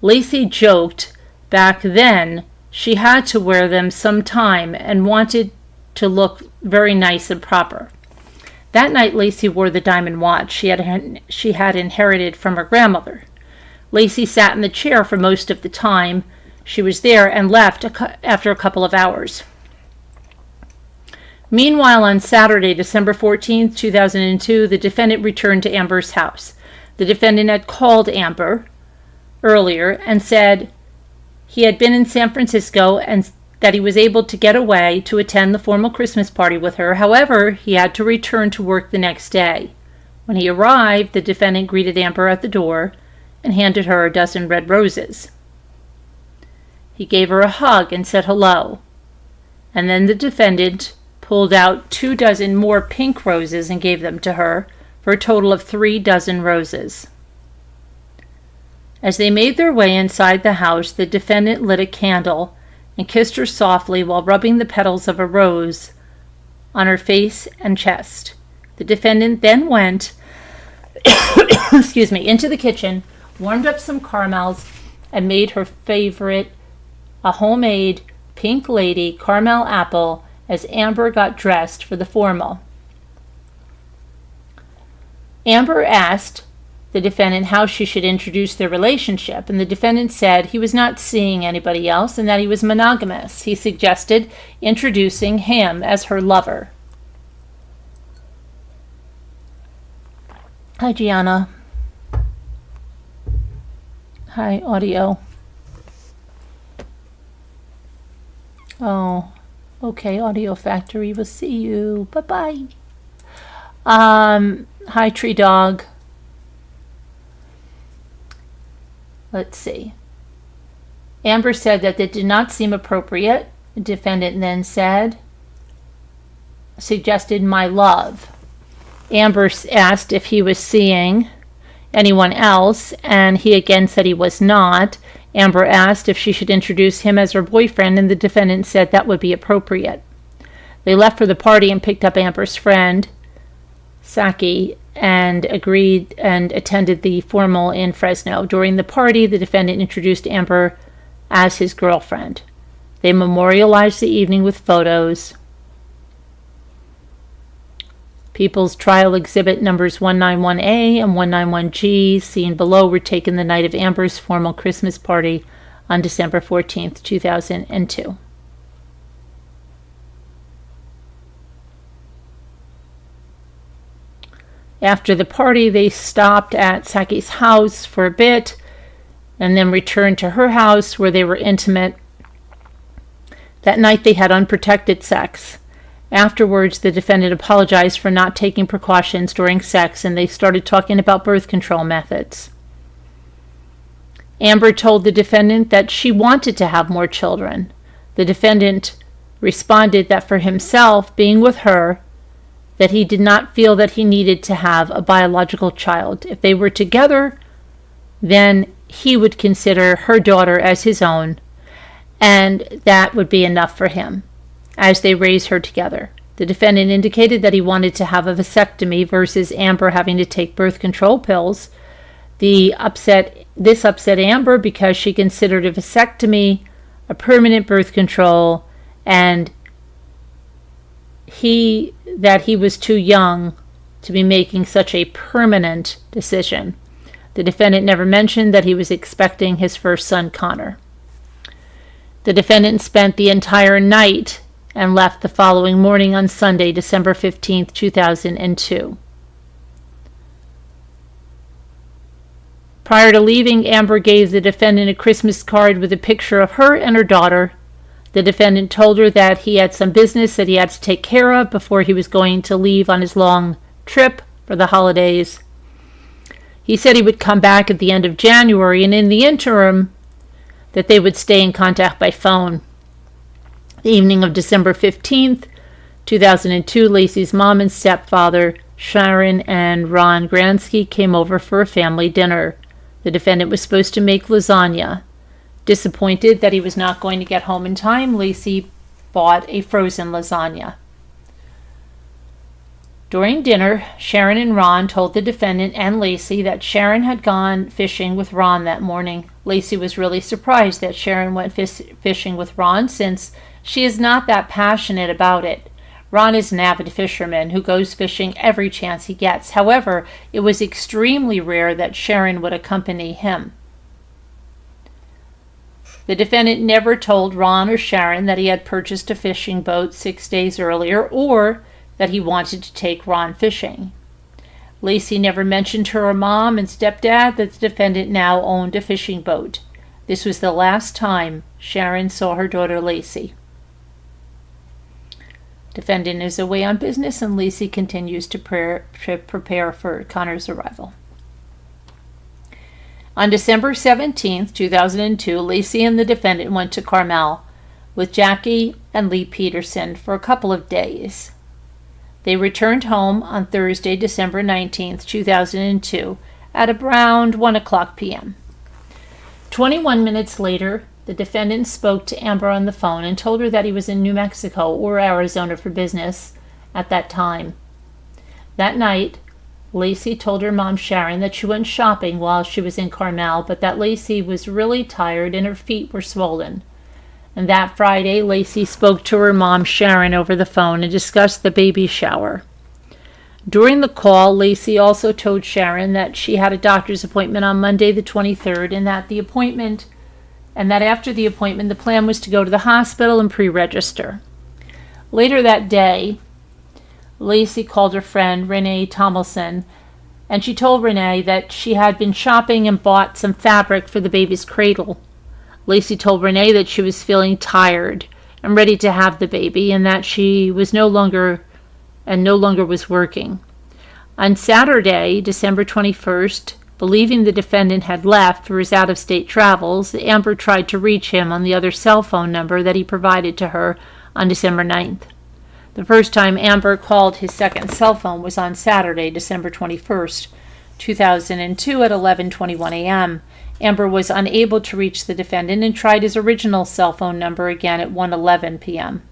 Laci joked back then she had to wear them sometime and wanted to look very nice and proper. That night Laci wore the diamond watch she had inherited from her grandmother. Laci sat in the chair for most of the time she was there and left after a couple of hours. Meanwhile, on Saturday, December 14th, 2002, the defendant returned to Amber's house. The defendant had called Amber earlier and said he had been in San Francisco and that he was able to get away to attend the formal Christmas party with her. However, he had to return to work the next day. When he arrived, the defendant greeted Amber at the door and handed her a dozen red roses. He gave her a hug and said hello. And then the defendant pulled out 24 more pink roses and gave them to her, for a total of 36 roses. As they made their way inside the house, the defendant lit a candle and kissed her softly while rubbing the petals of a rose on her face and chest. The defendant then went into the kitchen, warmed up some caramels, and made her favorite, a homemade pink lady caramel apple, as Amber got dressed for the formal. Amber asked the defendant how she should introduce their relationship, and the defendant said he was not seeing anybody else and that he was monogamous. He suggested introducing him as her lover. Hi, Gianna. Hi, audio. Oh, okay, Audio Factory. We'll see you. Bye-bye. Hi, Tree Dog. Let's see. Amber said that it did not seem appropriate. The defendant then suggested my love. Amber asked if he was seeing anyone else, and he again said he was not. Amber asked if she should introduce him as her boyfriend, and the defendant said that would be appropriate. They left for the party and picked up Amber's friend, Laci, and agreed and attended the formal in Fresno. During the party, the defendant introduced Amber as his girlfriend. They memorialized the evening with photos. People's Trial Exhibit numbers 191A and 191G, seen below, were taken the night of Amber's formal Christmas party on December 14th, 2002. After the party, they stopped at Laci's house for a bit and then returned to her house where they were intimate. That night they had unprotected sex. Afterwards, the defendant apologized for not taking precautions during sex, and they started talking about birth control methods. Amber told the defendant that she wanted to have more children. The defendant responded that for himself, being with her, that he did not feel that he needed to have a biological child. If they were together, then he would consider her daughter as his own, and that would be enough for him as they raised her together. The defendant indicated that he wanted to have a vasectomy versus Amber having to take birth control pills. This upset Amber because she considered a vasectomy a permanent birth control, and that he was too young to be making such a permanent decision. The defendant never mentioned that he was expecting his first son, Connor. The defendant spent the entire night and left the following morning on Sunday, December 15th, 2002. Prior to leaving, Amber gave the defendant a Christmas card with a picture of her and her daughter. The defendant told her that he had some business that he had to take care of before he was going to leave on his long trip for the holidays. He said he would come back at the end of January, and in the interim, that they would stay in contact by phone. The evening of December 15th, 2002, Laci's mom and stepfather, Sharon and Ron Gransky, came over for a family dinner. The defendant was supposed to make lasagna. Disappointed that he was not going to get home in time, Laci bought a frozen lasagna. During dinner, Sharon and Ron told the defendant and Laci that Sharon had gone fishing with Ron that morning. Laci was really surprised that Sharon went fishing with Ron, since she is not that passionate about it. Ron is an avid fisherman who goes fishing every chance he gets. However, it was extremely rare that Sharon would accompany him. The defendant never told Ron or Sharon that he had purchased a fishing boat 6 days earlier or that he wanted to take Ron fishing. Laci never mentioned to her mom and stepdad that the defendant now owned a fishing boat. This was the last time Sharon saw her daughter Laci. Defendant is away on business, and Laci continues to prepare for Connor's arrival. On December 17, 2002, Laci and the defendant went to Carmel with Jackie and Lee Peterson for a couple of days. They returned home on Thursday, December 19, 2002, at around 1 o'clock p.m. 21 minutes later, the defendant spoke to Amber on the phone and told her that he was in New Mexico or Arizona for business at that time. That night, Laci told her mom Sharon that she went shopping while she was in Carmel, but that Laci was really tired and her feet were swollen. And that Friday, Laci spoke to her mom Sharon over the phone and discussed the baby shower. During the call, Laci also told Sharon that she had a doctor's appointment on Monday the 23rd and that after the appointment the plan was to go to the hospital and pre-register. Later that day, Laci called her friend Renee Tomlinson, and she told Renee that she had been shopping and bought some fabric for the baby's cradle. Laci told Renee that she was feeling tired and ready to have the baby, and that she was no longer was working. On Saturday, December 21st, believing the defendant had left for his out-of-state travels, Amber tried to reach him on the other cell phone number that he provided to her on December 9th. The first time Amber called his second cell phone was on Saturday, December 21st, 2002 at 11:21 a.m. Amber was unable to reach the defendant and tried his original cell phone number again at 1:11 p.m.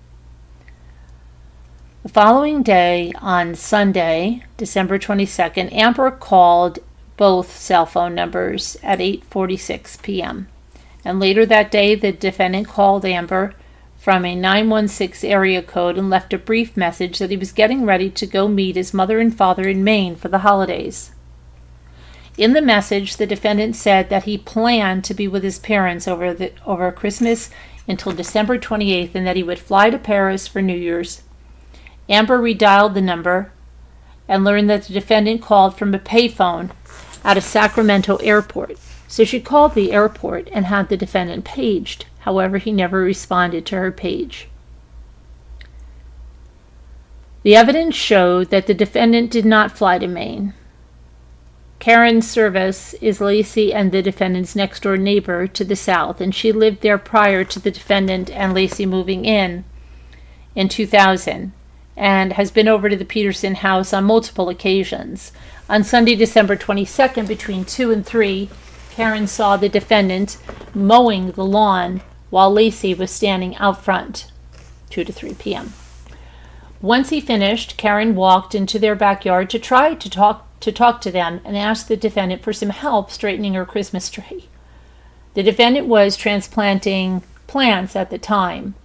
The following day, on Sunday, December 22nd, Amber called both cell phone numbers at 8:46 p.m. And later that day, the defendant called Amber from a 916 area code and left a brief message that he was getting ready to go meet his mother and father in Maine for the holidays. In the message, the defendant said that he planned to be with his parents over Christmas until December 28th and that he would fly to Paris for New Year's. Amber redialed the number and learned that the defendant called from a payphone at a Sacramento airport. So she called the airport and had the defendant paged. However, he never responded to her page. The evidence showed that the defendant did not fly to Maine. Karen Service is Laci and the defendant's next-door neighbor to the south, and she lived there prior to the defendant and Laci moving in 2000. And has been over to the Peterson house on multiple occasions. On Sunday, December 22nd, between 2 and 3, Karen saw the defendant mowing the lawn while Laci was standing out front, 2 to 3 p.m. Once he finished, Karen walked into their backyard to try to talk to them and asked the defendant for some help straightening her Christmas tree. The defendant was transplanting plants at the time.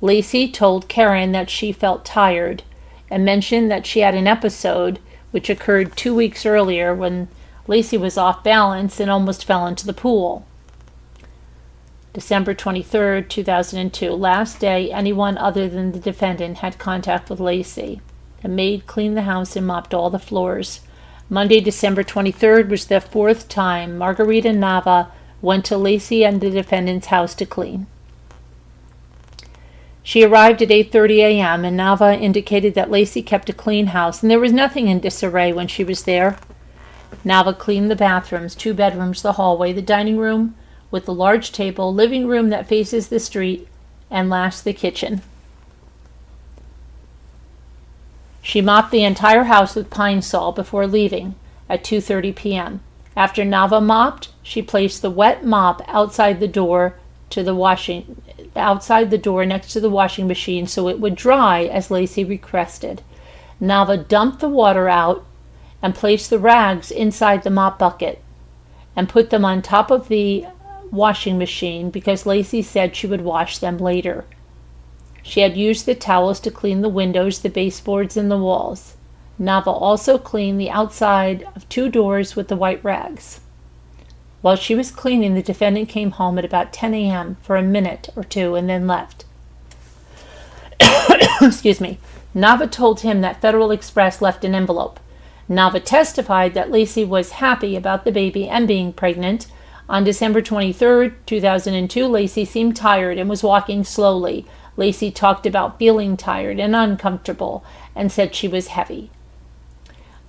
Laci told Karen that she felt tired and mentioned that she had an episode which occurred 2 weeks earlier when Laci was off balance and almost fell into the pool. December 23rd, 2002, last day anyone other than the defendant had contact with Laci. A maid cleaned the house and mopped all the floors. Monday, December 23rd was the fourth time Margarita Nava went to Laci and the defendant's house to clean. She arrived at 8:30 a.m. and Nava indicated that Laci kept a clean house and there was nothing in disarray when she was there. Nava cleaned the bathrooms, 2 bedrooms, the hallway, the dining room with the large table, living room that faces the street, and last the kitchen. She mopped the entire house with pine sol before leaving at 2:30 p.m. After Nava mopped, she placed the wet mop outside the door next to the washing machine so it would dry as Laci requested. Nava dumped the water out and placed the rags inside the mop bucket and put them on top of the washing machine because Laci said she would wash them later. She had used the towels to clean the windows, the baseboards, and the walls. Nava also cleaned the outside of 2 doors with the white rags. While she was cleaning, the defendant came home at about 10 a.m. for a minute or two and then left. Excuse me. Nava told him that Federal Express left an envelope. Nava testified that Laci was happy about the baby and being pregnant. On December 23, 2002, Laci seemed tired and was walking slowly. Laci talked about feeling tired and uncomfortable and said she was heavy.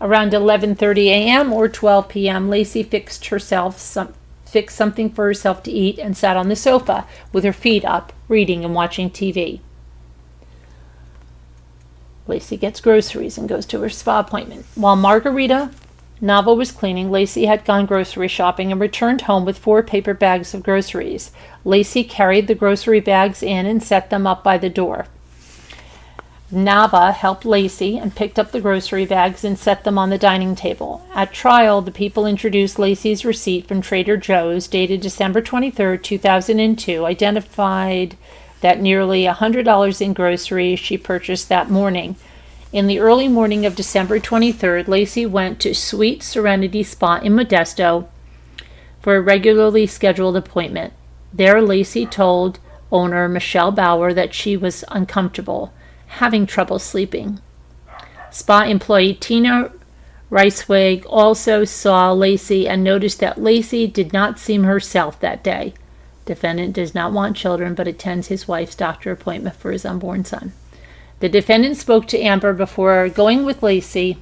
Around 11:30 a.m. or 12 p.m., Laci fixed something for herself to eat and sat on the sofa with her feet up, reading and watching TV. Laci gets groceries and goes to her spa appointment. While Margarita Nava was cleaning, Laci had gone grocery shopping and returned home with 4 paper bags of groceries. Laci carried the grocery bags in and set them up by the door. Nava helped Laci and picked up the grocery bags and set them on the dining table. At trial, the people introduced Laci's receipt from Trader Joe's, dated December 23, 2002, identified that nearly $100 in groceries she purchased that morning. In the early morning of December 23rd, Laci went to Sweet Serenity Spa in Modesto for a regularly scheduled appointment. There, Laci told owner Michelle Bauer that she was uncomfortable, having trouble sleeping. Spa employee Tina Ricewig also saw Laci and noticed that Laci did not seem herself that day. Defendant does not want children but attends his wife's doctor appointment for his unborn son. The defendant spoke to Amber before going with Laci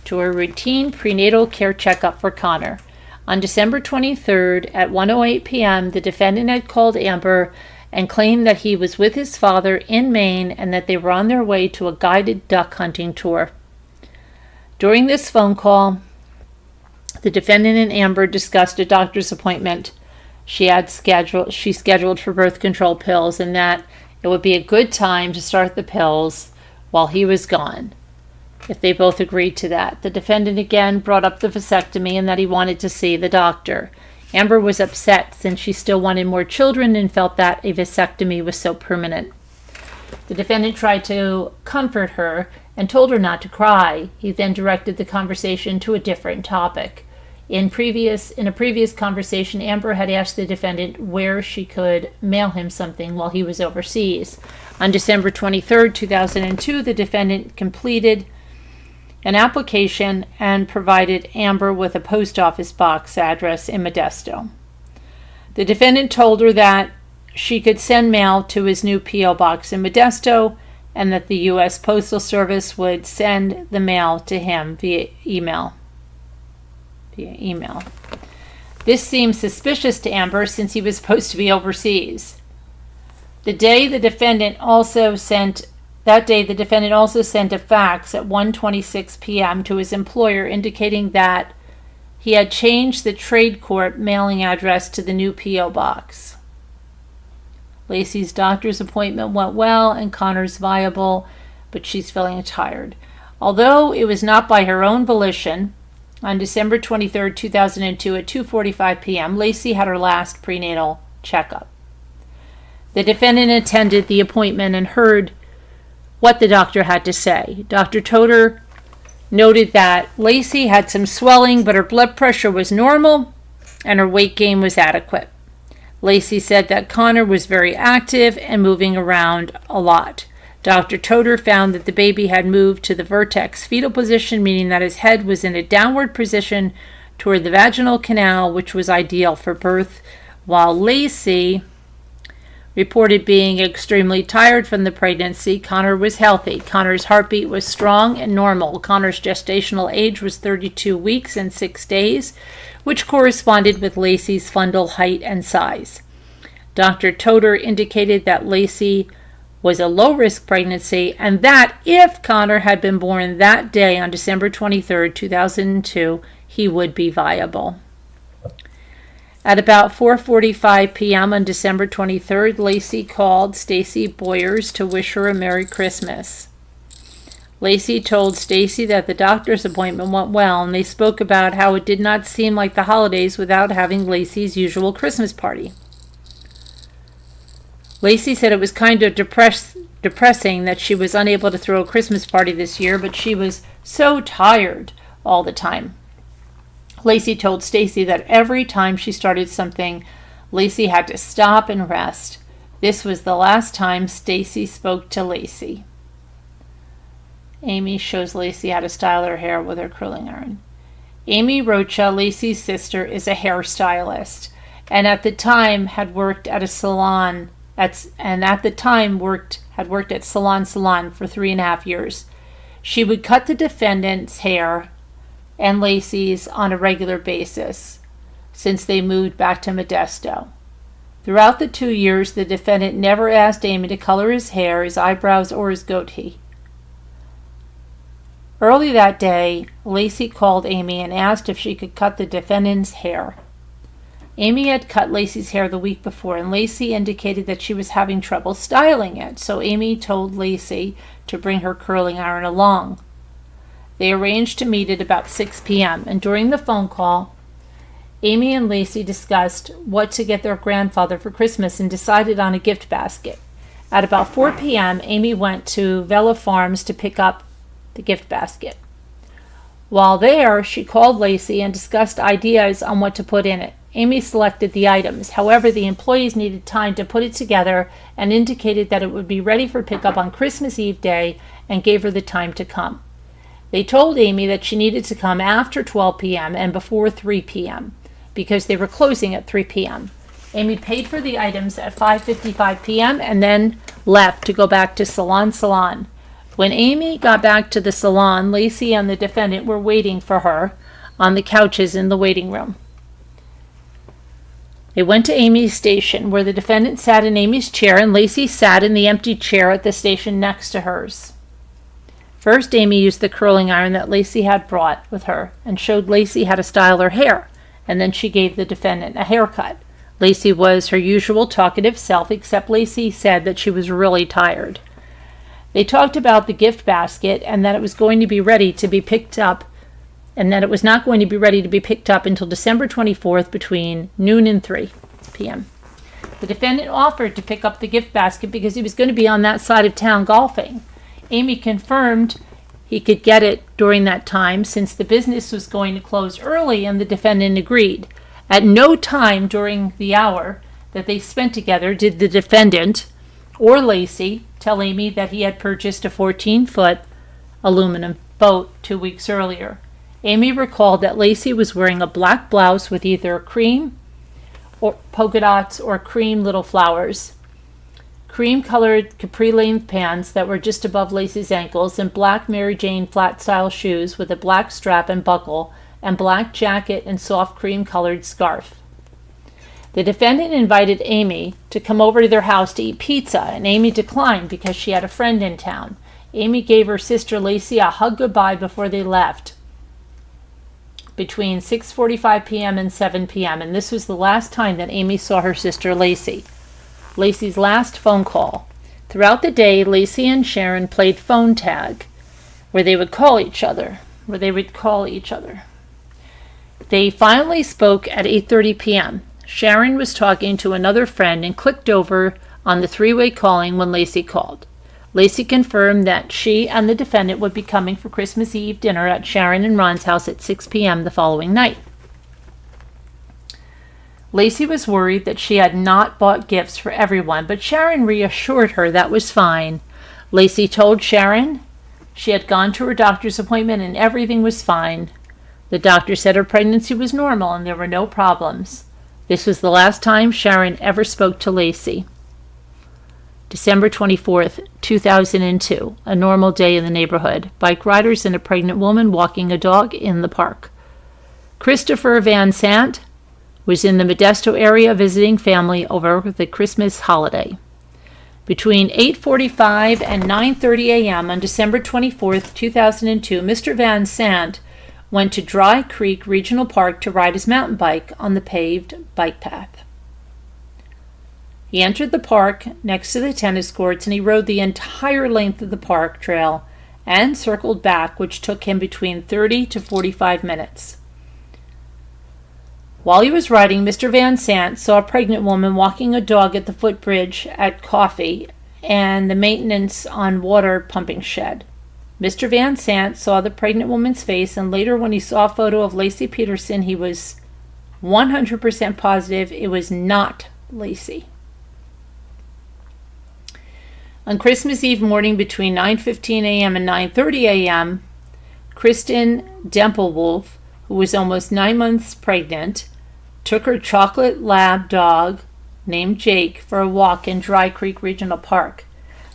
to a routine prenatal care checkup for Connor. On December 23rd at 1:08 p.m., the defendant had called Amber and claimed that he was with his father in Maine and that they were on their way to a guided duck hunting tour. During this phone call, the defendant and Amber discussed a doctor's appointment she scheduled for birth control pills, and that it would be a good time to start the pills while he was gone, if they both agreed to that. The defendant again brought up the vasectomy and that he wanted to see the doctor. Amber was upset since she still wanted more children and felt that a vasectomy was so permanent. The defendant tried to comfort her and told her not to cry. He then directed the conversation to a different topic. In a previous conversation, Amber had asked the defendant where she could mail him something while he was overseas. On December 23, 2002, the defendant completed an application and provided Amber with a post office box address in Modesto. The defendant told her that she could send mail to his new P.O. box in Modesto and that the U.S. Postal Service would send the mail to him via email. This seemed suspicious to Amber since he was supposed to be overseas. That day, the defendant also sent a fax at 1:26 p.m. to his employer indicating that he had changed the trade court mailing address to the new P.O. box. Laci's doctor's appointment went well and Connor's viable, but she's feeling tired. Although it was not by her own volition, on December 23, 2002 at 2:45 p.m., Laci had her last prenatal checkup. The defendant attended the appointment and heard what the doctor had to say. Dr. Toder noted that Laci had some swelling, but her blood pressure was normal and her weight gain was adequate. Laci said that Connor was very active and moving around a lot. Dr. Toder found that the baby had moved to the vertex fetal position, meaning that his head was in a downward position toward the vaginal canal, which was ideal for birth, while Laci reported being extremely tired from the pregnancy. Connor was healthy. Connor's heartbeat was strong and normal. Connor's gestational age was 32 weeks and 6 days, which corresponded with Laci's fundal height and size. Dr. Toder indicated that Laci was a low-risk pregnancy and that if Connor had been born that day on December 23, 2002, he would be viable. At about 4:45 p.m. on December 23rd, Laci called Stacy Boyers to wish her a Merry Christmas. Laci told Stacy that the doctor's appointment went well, and they spoke about how it did not seem like the holidays without having Laci's usual Christmas party. Laci said it was kind of depressing that she was unable to throw a Christmas party this year, but she was so tired all the time. Laci told Stacy that every time she started something, Laci had to stop and rest. This was the last time Stacy spoke to Laci. Amy shows Laci how to style her hair with her curling iron. Amy Rocha, Laci's sister, is a hairstylist, and at the time had worked at a salon. Had worked at Salon for 3.5 years. She would cut the defendant's hair and Laci's on a regular basis since they moved back to Modesto. Throughout the 2 years, the defendant never asked Amy to color his hair, his eyebrows, or his goatee. Early that day, Laci called Amy and asked if she could cut the defendant's hair. Amy had cut Laci's hair the week before, and Laci indicated that she was having trouble styling it, so Amy told Laci to bring her curling iron along. They arranged to meet at about 6 p.m., and during the phone call, Amy and Laci discussed what to get their grandfather for Christmas and decided on a gift basket. At about 4 p.m., Amy went to Vela Farms to pick up the gift basket. While there, she called Laci and discussed ideas on what to put in it. Amy selected the items. However, the employees needed time to put it together and indicated that it would be ready for pickup on Christmas Eve day and gave her the time to come. They told Amy that she needed to come after 12 p.m. and before 3 p.m. because they were closing at 3 p.m. Amy paid for the items at 5:55 p.m. and then left to go back to Salon. When Amy got back to the salon, Laci and the defendant were waiting for her on the couches in the waiting room. They went to Amy's station, where the defendant sat in Amy's chair and Laci sat in the empty chair at the station next to hers. First, Amy used the curling iron that Laci had brought with her and showed Laci how to style her hair, and then she gave the defendant a haircut. Laci was her usual talkative self, except Laci said that she was really tired. They talked about the gift basket and that it was going to be ready to be picked up, and that it was not going to be ready to be picked up until December 24th between noon and 3 p.m. The defendant offered to pick up the gift basket because he was going to be on that side of town golfing. Amy confirmed he could get it during that time since the business was going to close early, and the defendant agreed. At no time during the hour that they spent together did the defendant or Laci tell Amy that he had purchased a 14-foot aluminum boat 2 weeks earlier. Amy recalled that Laci was wearing a black blouse with either cream or polka dots or cream little flowers, cream-colored capri-length pants that were just above Laci's ankles, and black Mary Jane flat-style shoes with a black strap and buckle, and black jacket and soft cream-colored scarf. The defendant invited Amy to come over to their house to eat pizza, and Amy declined because she had a friend in town. Amy gave her sister Laci a hug goodbye before they left between 6:45 p.m. and 7 p.m., and this was the last time that Amy saw her sister Laci. Laci's last phone call. Throughout the day, Laci and Sharon played phone tag, where they would call each other. They finally spoke at 8:30 p.m. Sharon was talking to another friend and clicked over on the three-way calling when Laci called. Laci confirmed that she and the defendant would be coming for Christmas Eve dinner at Sharon and Ron's house at 6 p.m. the following night. Laci was worried that she had not bought gifts for everyone, but Sharon reassured her that was fine. Laci told Sharon she had gone to her doctor's appointment and everything was fine. The doctor said her pregnancy was normal and there were no problems. This was the last time Sharon ever spoke to Laci. December 24th, 2002, a normal day in the neighborhood. Bike riders and a pregnant woman walking a dog in the park. Christopher Van Sant was in the Modesto area visiting family over the Christmas holiday. Between 8:45 and 9:30 a.m. on December 24th, 2002, Mr. Van Sant went to Dry Creek Regional Park to ride his mountain bike on the paved bike path. He entered the park next to the tennis courts and he rode the entire length of the park trail and circled back, which took him between 30 to 45 minutes. While he was riding, Mr. Van Sant saw a pregnant woman walking a dog at the footbridge at Coffee and the maintenance on water pumping shed. Mr. Van Sant saw the pregnant woman's face, and later when he saw a photo of Laci Peterson, he was 100% positive it was not Laci. On Christmas Eve morning between 9:15 a.m. and 9:30 a.m., Kristen Dempelwolf, who was almost 9 months pregnant, took her chocolate lab dog named Jake for a walk in Dry Creek Regional Park.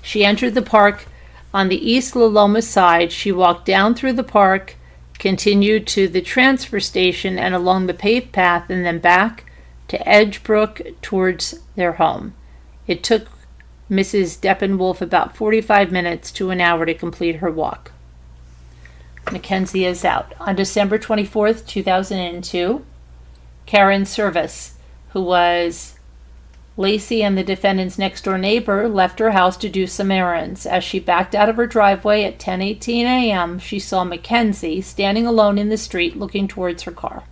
She entered the park on the East Loma side. She walked down through the park, continued to the transfer station and along the paved path, and then back to Edgebrook towards their home. It took Mrs. Deppenwolf about 45 minutes to an hour to complete her walk. Mackenzie is out. On December 24th, 2002, Karen Service, who was Laci and the defendant's next-door neighbor, left her house to do some errands. As she backed out of her driveway at 10:18 a.m., she saw Mackenzie standing alone in the street looking towards her car.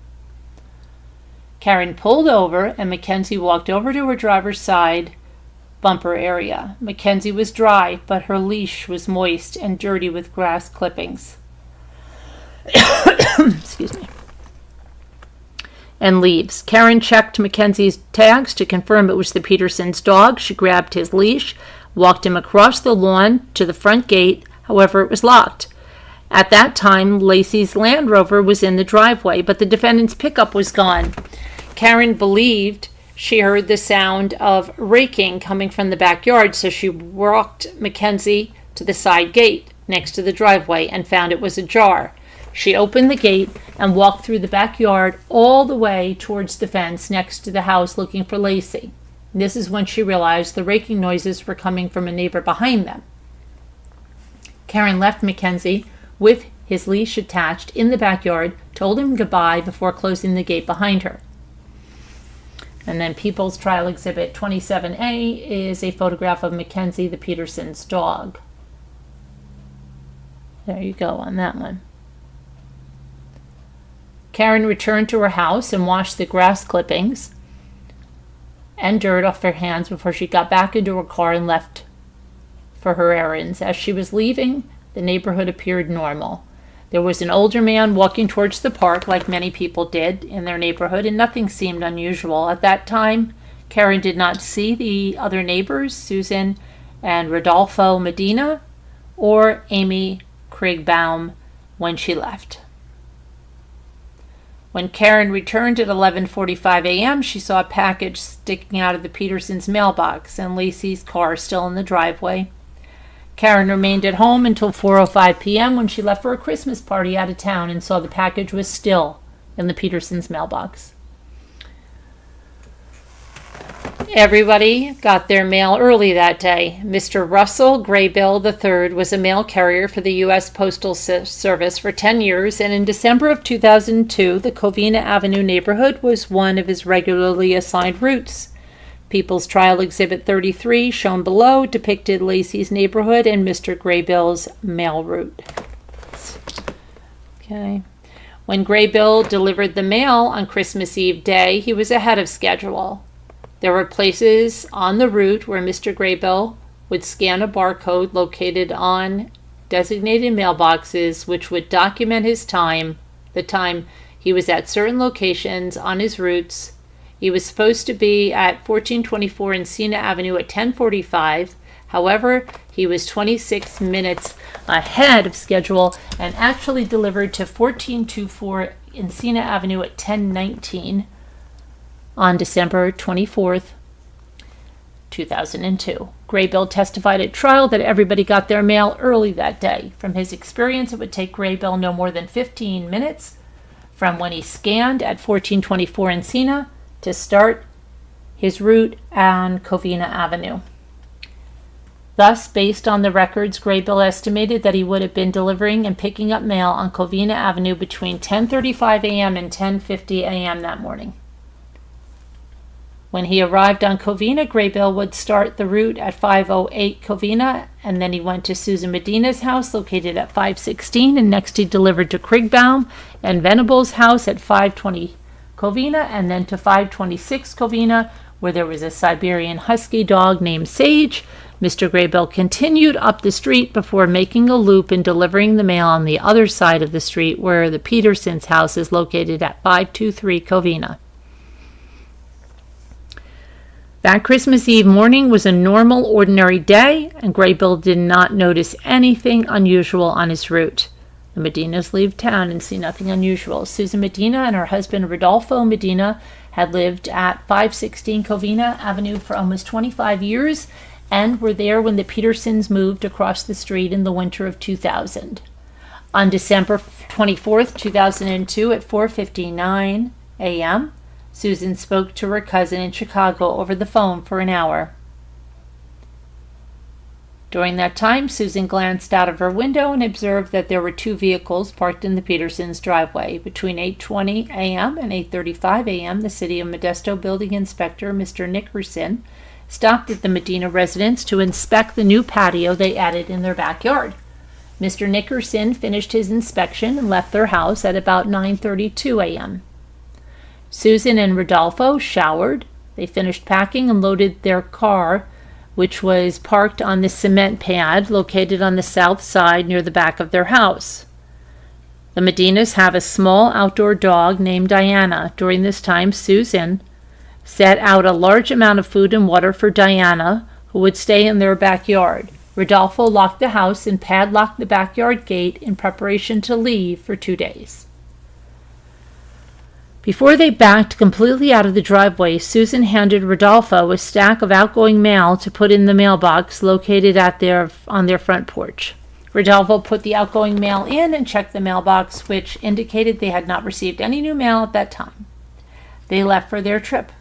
Karen pulled over, and Mackenzie walked over to her driver's side bumper area. Mackenzie was dry, but her leash was moist and dirty with grass clippings. Excuse me. And leaves. Karen checked Mackenzie's tags to confirm it was the Petersons' dog. She grabbed his leash, walked him across the lawn to the front gate. However, it was locked. At that time, Laci's Land Rover was in the driveway, but the defendant's pickup was gone. Karen believed she heard the sound of raking coming from the backyard, so she walked Mackenzie to the side gate next to the driveway and found it was ajar. She opened the gate and walked through the backyard all the way towards the fence next to the house looking for Laci. This is when she realized the raking noises were coming from a neighbor behind them. Karen left Mackenzie with his leash attached in the backyard, told him goodbye before closing the gate behind her. And then People's Trial Exhibit 27A is a photograph of Mackenzie, the Petersons' dog. There you go on that one. Karen returned to her house and washed the grass clippings and dirt off her hands before she got back into her car and left for her errands. As she was leaving, the neighborhood appeared normal. There was an older man walking towards the park, like many people did in their neighborhood, and nothing seemed unusual. At that time, Karen did not see the other neighbors, Susan and Rodolfo Medina, or Amy Craigbaum, when she left. When Karen returned at 11:45 a.m., she saw a package sticking out of the Petersons' mailbox and Laci's car still in the driveway. Karen remained at home until 4:05 p.m. when she left for a Christmas party out of town and saw the package was still in the Petersons' mailbox. Everybody got their mail early that day. Mr. Russell Graybill III was a mail carrier for the U.S. Postal Service for 10 years, and in December of 2002, the Covina Avenue neighborhood was one of his regularly assigned routes. People's Trial Exhibit 33, shown below, depicted Laci's neighborhood and Mr. Graybill's mail route. Okay. When Graybill delivered the mail on Christmas Eve day, he was ahead of schedule. There were places on the route where Mr. Graybill would scan a barcode located on designated mailboxes, which would document his time, the time he was at certain locations on his routes. He was supposed to be at 1424 Encina Avenue at 10:45. However, he was 26 minutes ahead of schedule and actually delivered to 1424 Encina Avenue at 10:19 on December 24th, 2002. Graybill testified at trial that everybody got their mail early that day. From his experience, it would take Graybill no more than 15 minutes from when he scanned at 1424 Encina to start his route on Covina Avenue. Thus, based on the records, Graybill estimated that he would have been delivering and picking up mail on Covina Avenue between 10:35 a.m. and 10:50 a.m. that morning. When he arrived on Covina, Graybill would start the route at 5:08 Covina, and then he went to Susan Medina's house located at 5:16, and next he delivered to Craigbaum and Venable's house at 5:20 Covina, and then to 5:26 Covina, where there was a Siberian Husky dog named Sage, Mr. Graybill continued up the street before making a loop and delivering the mail on the other side of the street where the Petersons' house is located at 523 Covina. That Christmas Eve morning was a normal, ordinary day, and Graybill did not notice anything unusual on his route. The Medinas leave town and see nothing unusual. Susan Medina and her husband Rodolfo Medina had lived at 516 Covina Avenue for almost 25 years and were there when the Petersons moved across the street in the winter of 2000. On December 24th, 2002 at 4:59 a.m., Susan spoke to her cousin in Chicago over the phone for an hour. During that time, Susan glanced out of her window and observed that there were two vehicles parked in the Petersons' driveway. Between 8:20 a.m. and 8:35 a.m., the City of Modesto Building Inspector, Mr. Nickerson, stopped at the Medina residence to inspect the new patio they added in their backyard. Mr. Nickerson finished his inspection and left their house at about 9:32 a.m. Susan and Rodolfo showered. They finished packing and loaded their car, which was parked on the cement pad located on the south side near the back of their house. The Medinas have a small outdoor dog named Diana. During this time, Susan set out a large amount of food and water for Diana, who would stay in their backyard. Rodolfo locked the house and padlocked the backyard gate in preparation to leave for 2 days. Before they backed completely out of the driveway, Susan handed Rodolfo a stack of outgoing mail to put in the mailbox located on their front porch. Rodolfo put the outgoing mail in and checked the mailbox, which indicated they had not received any new mail at that time. They left for their trip.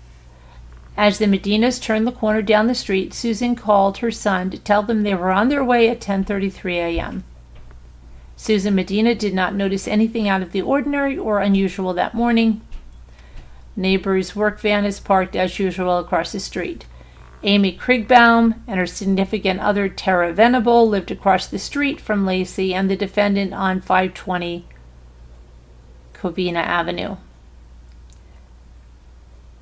As the Medinas turned the corner down the street, Susan called her son to tell them they were on their way at 10:33 a.m. Susan Medina did not notice anything out of the ordinary or unusual that morning. Neighbor's work van is parked as usual across the street. Amy Krigbaum and her significant other Tara Venable lived across the street from Laci and the defendant on 520 Covina Avenue.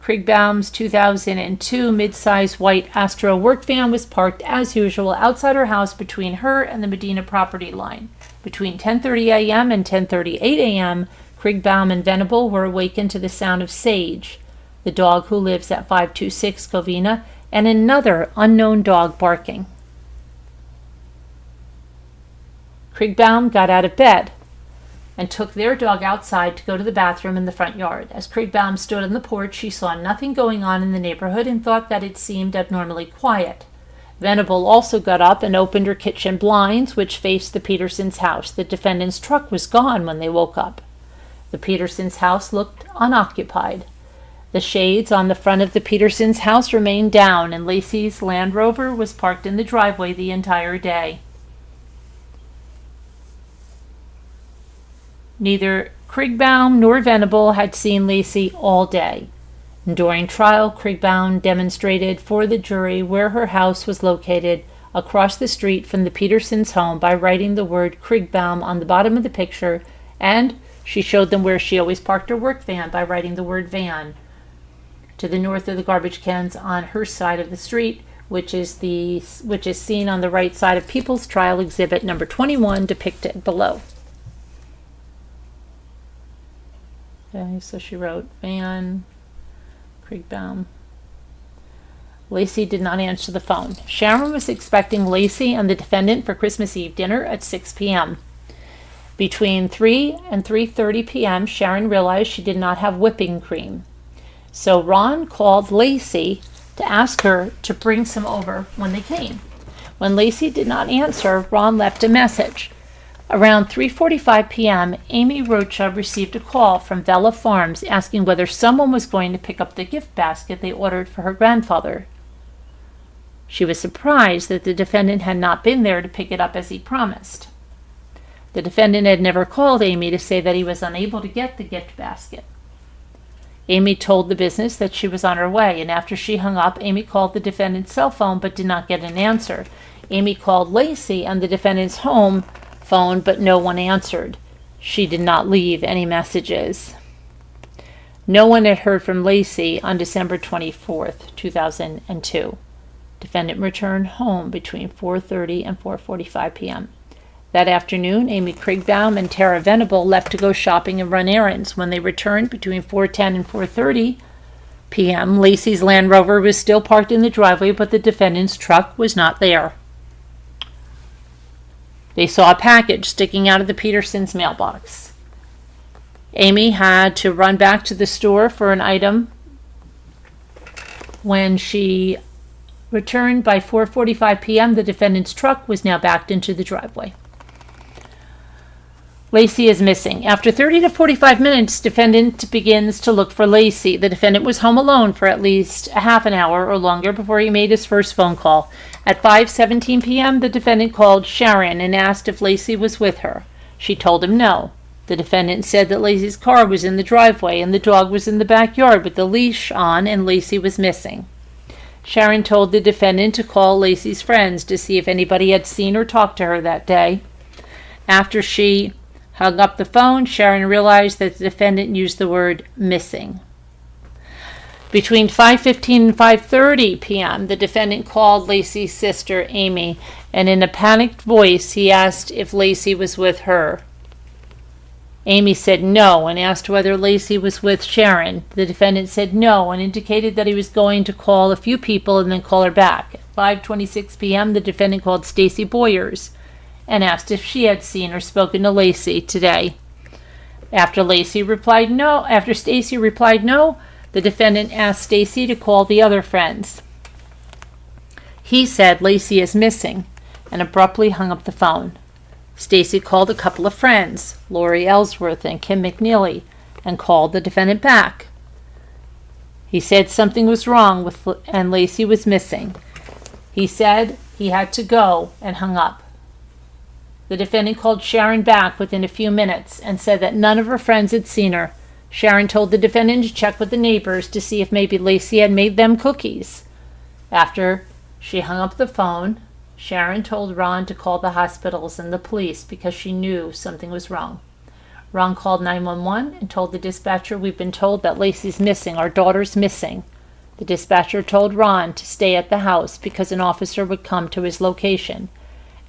Krigbaum's 2002 mid-size white Astro work van was parked as usual outside her house between her and the Medina property line. Between 10:30 a.m. and 10:38 a.m., Krigbaum and Venable were awakened to the sound of Sage, the dog who lives at 526 Covina, and another unknown dog barking. Krigbaum got out of bed and took their dog outside to go to the bathroom in the front yard. As Krigbaum stood on the porch, she saw nothing going on in the neighborhood and thought that it seemed abnormally quiet. Venable also got up and opened her kitchen blinds, which faced the Petersons' house. The defendant's truck was gone when they woke up. The Petersons' house looked unoccupied. The shades on the front of the Petersons' house remained down, and Laci's Land Rover was parked in the driveway the entire day. Neither Krigbaum nor Venable had seen Laci all day. During trial, Krigbaum demonstrated for the jury where her house was located across the street from the Petersons' home by writing the word Krigbaum on the bottom of the picture, and she showed them where she always parked her work van by writing the word van to the north of the garbage cans on her side of the street, which is seen on the right side of People's Trial Exhibit number 21, depicted below. Okay, so she wrote van, Krigbaum. Laci did not answer the phone. Sharon was expecting Laci and the defendant for Christmas Eve dinner at 6 p.m. Between 3 and 3:30 p.m., Sharon realized she did not have whipping cream. So Ron called Laci to ask her to bring some over when they came. When Laci did not answer, Ron left a message. Around 3:45 p.m., Amy Rocha received a call from Vella Farms asking whether someone was going to pick up the gift basket they ordered for her grandfather. She was surprised that the defendant had not been there to pick it up as he promised. The defendant had never called Amy to say that he was unable to get the gift basket. Amy told the business that she was on her way, and after she hung up, Amy called the defendant's cell phone but did not get an answer. Amy called Laci and the defendant's home phone, but no one answered. She did not leave any messages. No one had heard from Laci on December 24th, 2002. Defendant returned home between 4:30 and 4:45 p.m. That afternoon, Amy Krigbaum and Tara Venable left to go shopping and run errands. When they returned between 4:10 and 4:30 p.m., Laci's Land Rover was still parked in the driveway, but the defendant's truck was not there. They saw a package sticking out of the Petersons' mailbox. Amy had to run back to the store for an item. When she returned by 4:45 p.m., the defendant's truck was now backed into the driveway. Laci is missing. After 30 to 45 minutes, defendant begins to look for Laci. The defendant was home alone for at least a half an hour or longer before he made his first phone call. At 5:17 p.m., the defendant called Sharon and asked if Laci was with her. She told him no. The defendant said that Laci's car was in the driveway and the dog was in the backyard with the leash on and Laci was missing. Sharon told the defendant to call Laci's friends to see if anybody had seen or talked to her that day. After she hung up the phone, Sharon realized that the defendant used the word missing. Between 5:15 and 5:30 p.m., the defendant called Laci's sister, Amy, and in a panicked voice, he asked if Laci was with her. Amy said no and asked whether Laci was with Sharon. The defendant said no and indicated that he was going to call a few people and then call her back. At 5:26 p.m., the defendant called Stacy Boyers and asked if she had seen or spoken to Laci today. After Stacy replied no, the defendant asked Stacy to call the other friends. He said Laci is missing and abruptly hung up the phone. Stacy called a couple of friends, Lori Ellsworth and Kim McNeely, and called the defendant back. He said something was wrong and Laci was missing. He said he had to go and hung up. The defendant called Sharon back within a few minutes and said that none of her friends had seen her. Sharon told the defendant to check with the neighbors to see if maybe Laci had made them cookies. After she hung up the phone, Sharon told Ron to call the hospitals and the police because she knew something was wrong. Ron called 911 and told the dispatcher, "We've been told that Laci's missing. Our daughter's missing." The dispatcher told Ron to stay at the house because an officer would come to his location.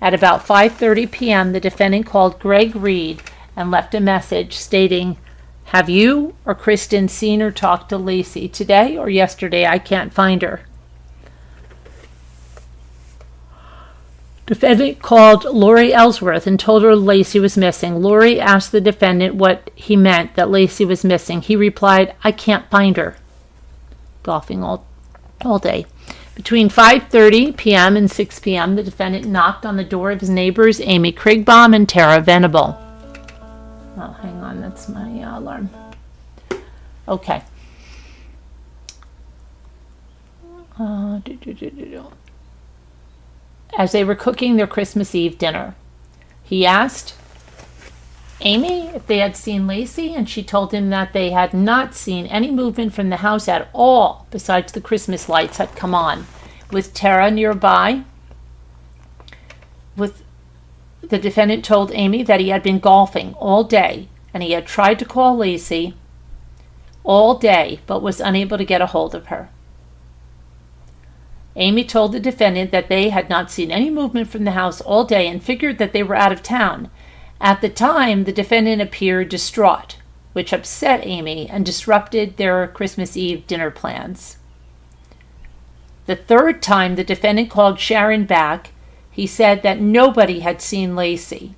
At about 5:30 p.m., the defendant called Greg Reed and left a message stating, "Have you or Kristen seen or talked to Laci today or yesterday? I can't find her." Defendant called Lori Ellsworth and told her Laci was missing. Lori asked the defendant what he meant that Laci was missing. He replied, "I can't find her." Golfing all day. Between 5:30 p.m. and 6 p.m., the defendant knocked on the door of his neighbors, Amy Krigbaum and Tara Venable. Oh, hang on, that's my alarm. Okay. As they were cooking their Christmas Eve dinner, he asked Amy if they had seen Laci, and she told him that they had not seen any movement from the house at all besides the Christmas lights had come on. With Tara nearby, the defendant told Amy that he had been golfing all day and he had tried to call Laci all day but was unable to get a hold of her. Amy told the defendant that they had not seen any movement from the house all day and figured that they were out of town. At the time, the defendant appeared distraught, which upset Amy and disrupted their Christmas Eve dinner plans. The third time the defendant called Sharon back, he said that nobody had seen Laci.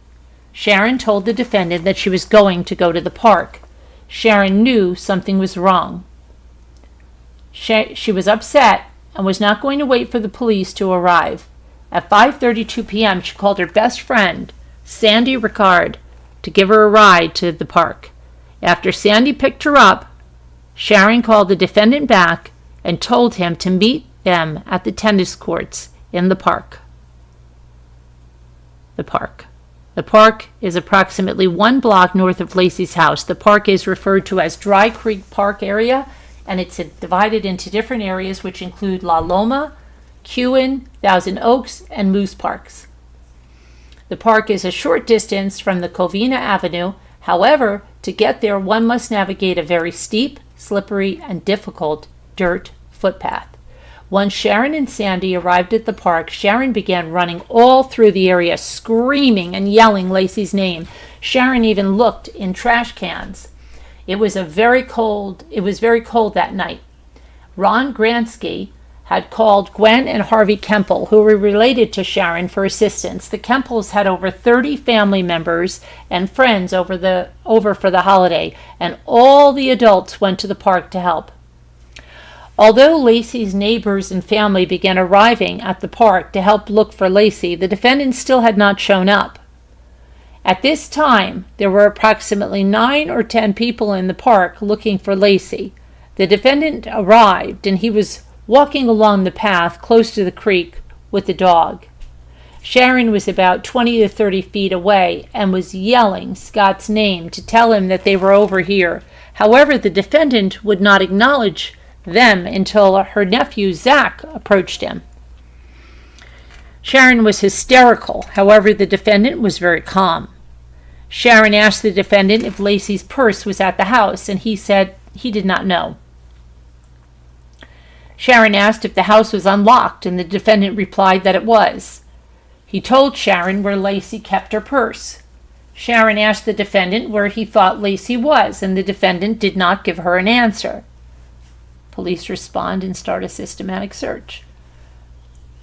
Sharon told the defendant that she was going to go to the park. Sharon knew something was wrong. She was upset and was not going to wait for the police to arrive. At 5:32 p.m., she called her best friend, Sandy Ricard, to give her a ride to the park. After Sandy picked her up, Sharon called the defendant back and told him to meet them at the tennis courts in the park. The park is approximately 1 block north of Laci's house. The park is referred to as Dry Creek Park area, and it's divided into different areas which include La Loma, Kewen, Thousand Oaks, and Moose Parks. The park is a short distance from the Covina Avenue. However, to get there, one must navigate a very steep, slippery, and difficult dirt footpath. Once Sharon and Sandy arrived at the park, Sharon began running all through the area, screaming and yelling Laci's name. Sharon even looked in trash cans. It was very cold that night. Ron Gransky had called Gwen and Harvey Kemple, who were related to Sharon, for assistance. The Kemples had over 30 family members and friends over for the holiday, and all the adults went to the park to help. Although Laci's neighbors and family began arriving at the park to help look for Laci, the defendant still had not shown up. At this time, there were approximately 9 or 10 people in the park looking for Laci. The defendant arrived, and he was walking along the path close to the creek with the dog. Sharon was about 20 to 30 feet away and was yelling Scott's name to tell him that they were over here. However, the defendant would not acknowledge them until her nephew Zach approached him. Sharon was hysterical. However, the defendant was very calm. Sharon asked the defendant if Laci's purse was at the house, and he said he did not know. Sharon asked if the house was unlocked, and the defendant replied that it was. He told Sharon where Laci kept her purse. Sharon asked the defendant where he thought Laci was, and the defendant did not give her an answer. Police respond and start a systematic search.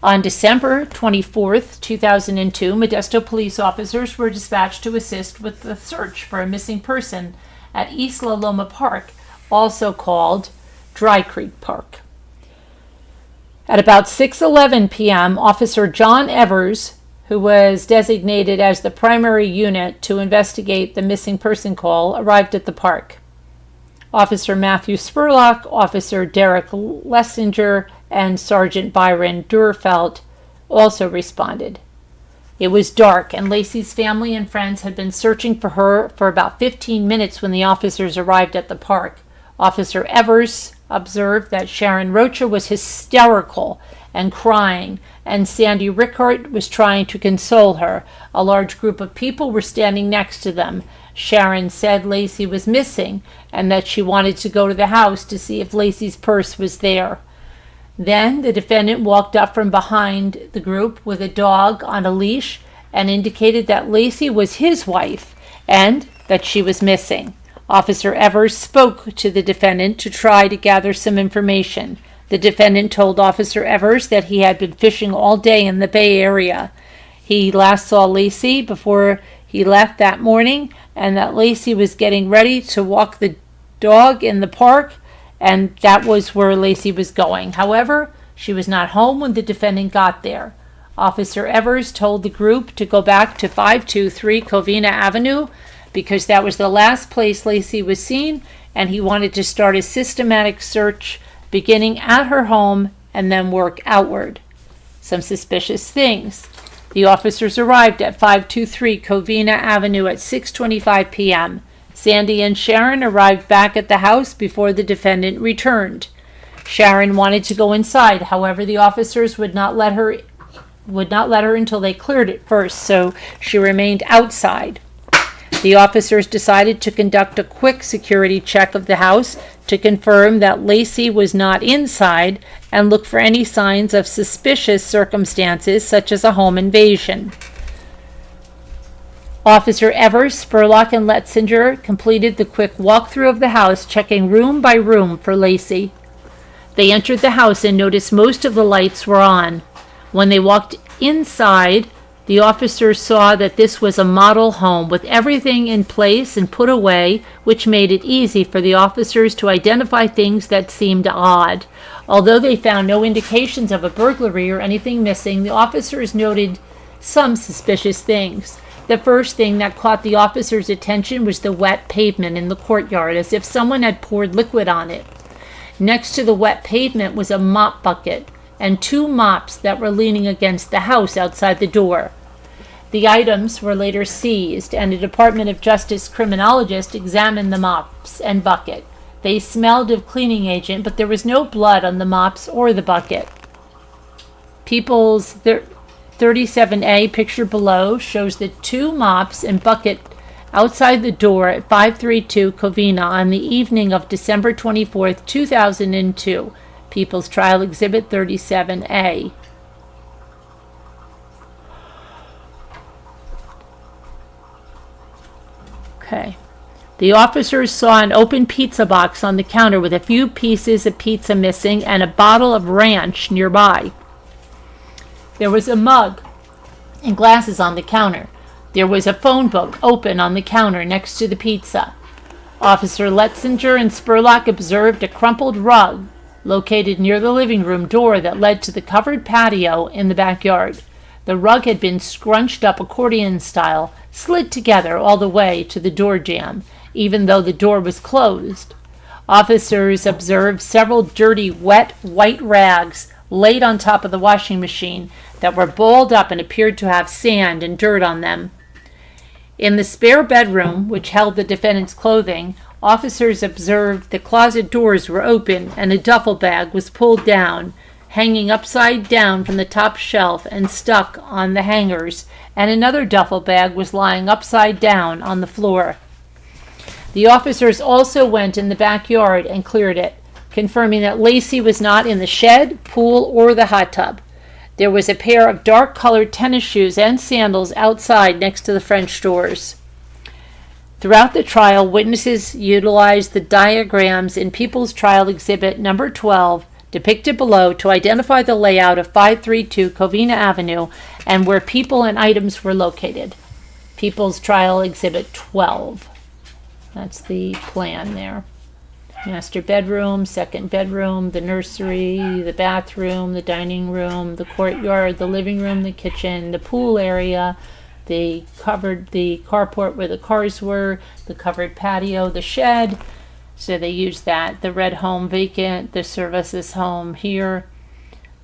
On December 24th, 2002, Modesto police officers were dispatched to assist with the search for a missing person at Isla Loma Park, also called Dry Creek Park. At about 6:11 p.m., Officer John Evers, who was designated as the primary unit to investigate the missing person call, arrived at the park. Officer Matthew Spurlock, Officer Derek Lessinger, and Sergeant Byron Durfelt also responded. It was dark, and Laci's family and friends had been searching for her for about 15 minutes when the officers arrived at the park. Officer Evers observed that Sharon Rocha was hysterical and crying, and Sandy Rickard was trying to console her. A large group of people were standing next to them. Sharon said Laci was missing and that she wanted to go to the house to see if Laci's purse was there. Then the defendant walked up from behind the group with a dog on a leash and indicated that Laci was his wife and that she was missing. Officer Evers spoke to the defendant to try to gather some information. The defendant told Officer Evers that he had been fishing all day in the Bay Area. He last saw Laci before he left that morning, and that Laci was getting ready to walk the dog in the park, and that was where Laci was going. However, she was not home when the defendant got there. Officer Evers told the group to go back to 523 Covina Avenue because that was the last place Laci was seen, and he wanted to start a systematic search beginning at her home and then work outward. Some suspicious things. The officers arrived at 523 Covina Avenue at 6:25 p.m. Sandy and Sharon arrived back at the house before the defendant returned. Sharon wanted to go inside. However, the officers would not let her until they cleared it first, so she remained outside. The officers decided to conduct a quick security check of the house to confirm that Laci was not inside and look for any signs of suspicious circumstances such as a home invasion. Officer Evers, Spurlock, and Letzinger completed the quick walkthrough of the house, checking room by room for Laci. They entered the house and noticed most of the lights were on. When they walked inside, the officers saw that this was a model home with everything in place and put away, which made it easy for the officers to identify things that seemed odd. Although they found no indications of a burglary or anything missing, the officers noted some suspicious things. The first thing that caught the officers' attention was the wet pavement in the courtyard, as if someone had poured liquid on it. Next to the wet pavement was a mop bucket and 2 mops that were leaning against the house outside the door. The items were later seized, and a Department of Justice criminologist examined the mops and bucket. They smelled of cleaning agent, but there was no blood on the mops or the bucket. People's 37A picture below shows the 2 mops and bucket outside the door at 532 Covina on the evening of December 24th, 2002. People's Trial Exhibit 37A. Okay. The officers saw an open pizza box on the counter with a few pieces of pizza missing and a bottle of ranch nearby. There was a mug and glasses on the counter. There was a phone book open on the counter next to the pizza. Officer Letzinger and Spurlock observed a crumpled rug located near the living room door that led to the covered patio in the backyard. The rug had been scrunched up accordion style, slid together all the way to the door jamb, even though the door was closed. Officers observed several dirty, wet, white rags laid on top of the washing machine that were balled up and appeared to have sand and dirt on them. In the spare bedroom, which held the defendant's clothing, officers observed the closet doors were open and a duffel bag was pulled down, hanging upside down from the top shelf and stuck on the hangers, and another duffel bag was lying upside down on the floor. The officers also went in the backyard and cleared it, confirming that Laci was not in the shed, pool, or the hot tub. There was a pair of dark-colored tennis shoes and sandals outside next to the French doors. Throughout the trial, witnesses utilized the diagrams in People's Trial Exhibit Number 12, depicted below, to identify the layout of 532 Covina Avenue and where people and items were located. People's Trial Exhibit 12. That's the plan there. Master bedroom, second bedroom, the nursery, the bathroom, the dining room, the courtyard, the living room, the kitchen, the pool area, the carport where the cars were, the covered patio, the shed. So they used that. The red home vacant, the Services home here,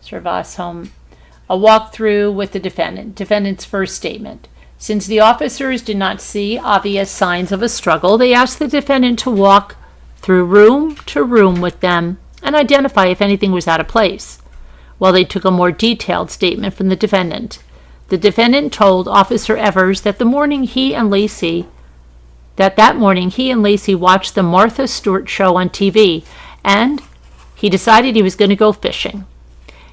Service home. A walkthrough with the defendant. Defendant's first statement. Since the officers did not see obvious signs of a struggle, they asked the defendant to walk through room to room with them and identify if anything was out of place, while they took a more detailed statement from the defendant. The defendant told Officer Evers that that morning he and Laci watched the Martha Stewart show on TV, and he decided he was going to go fishing.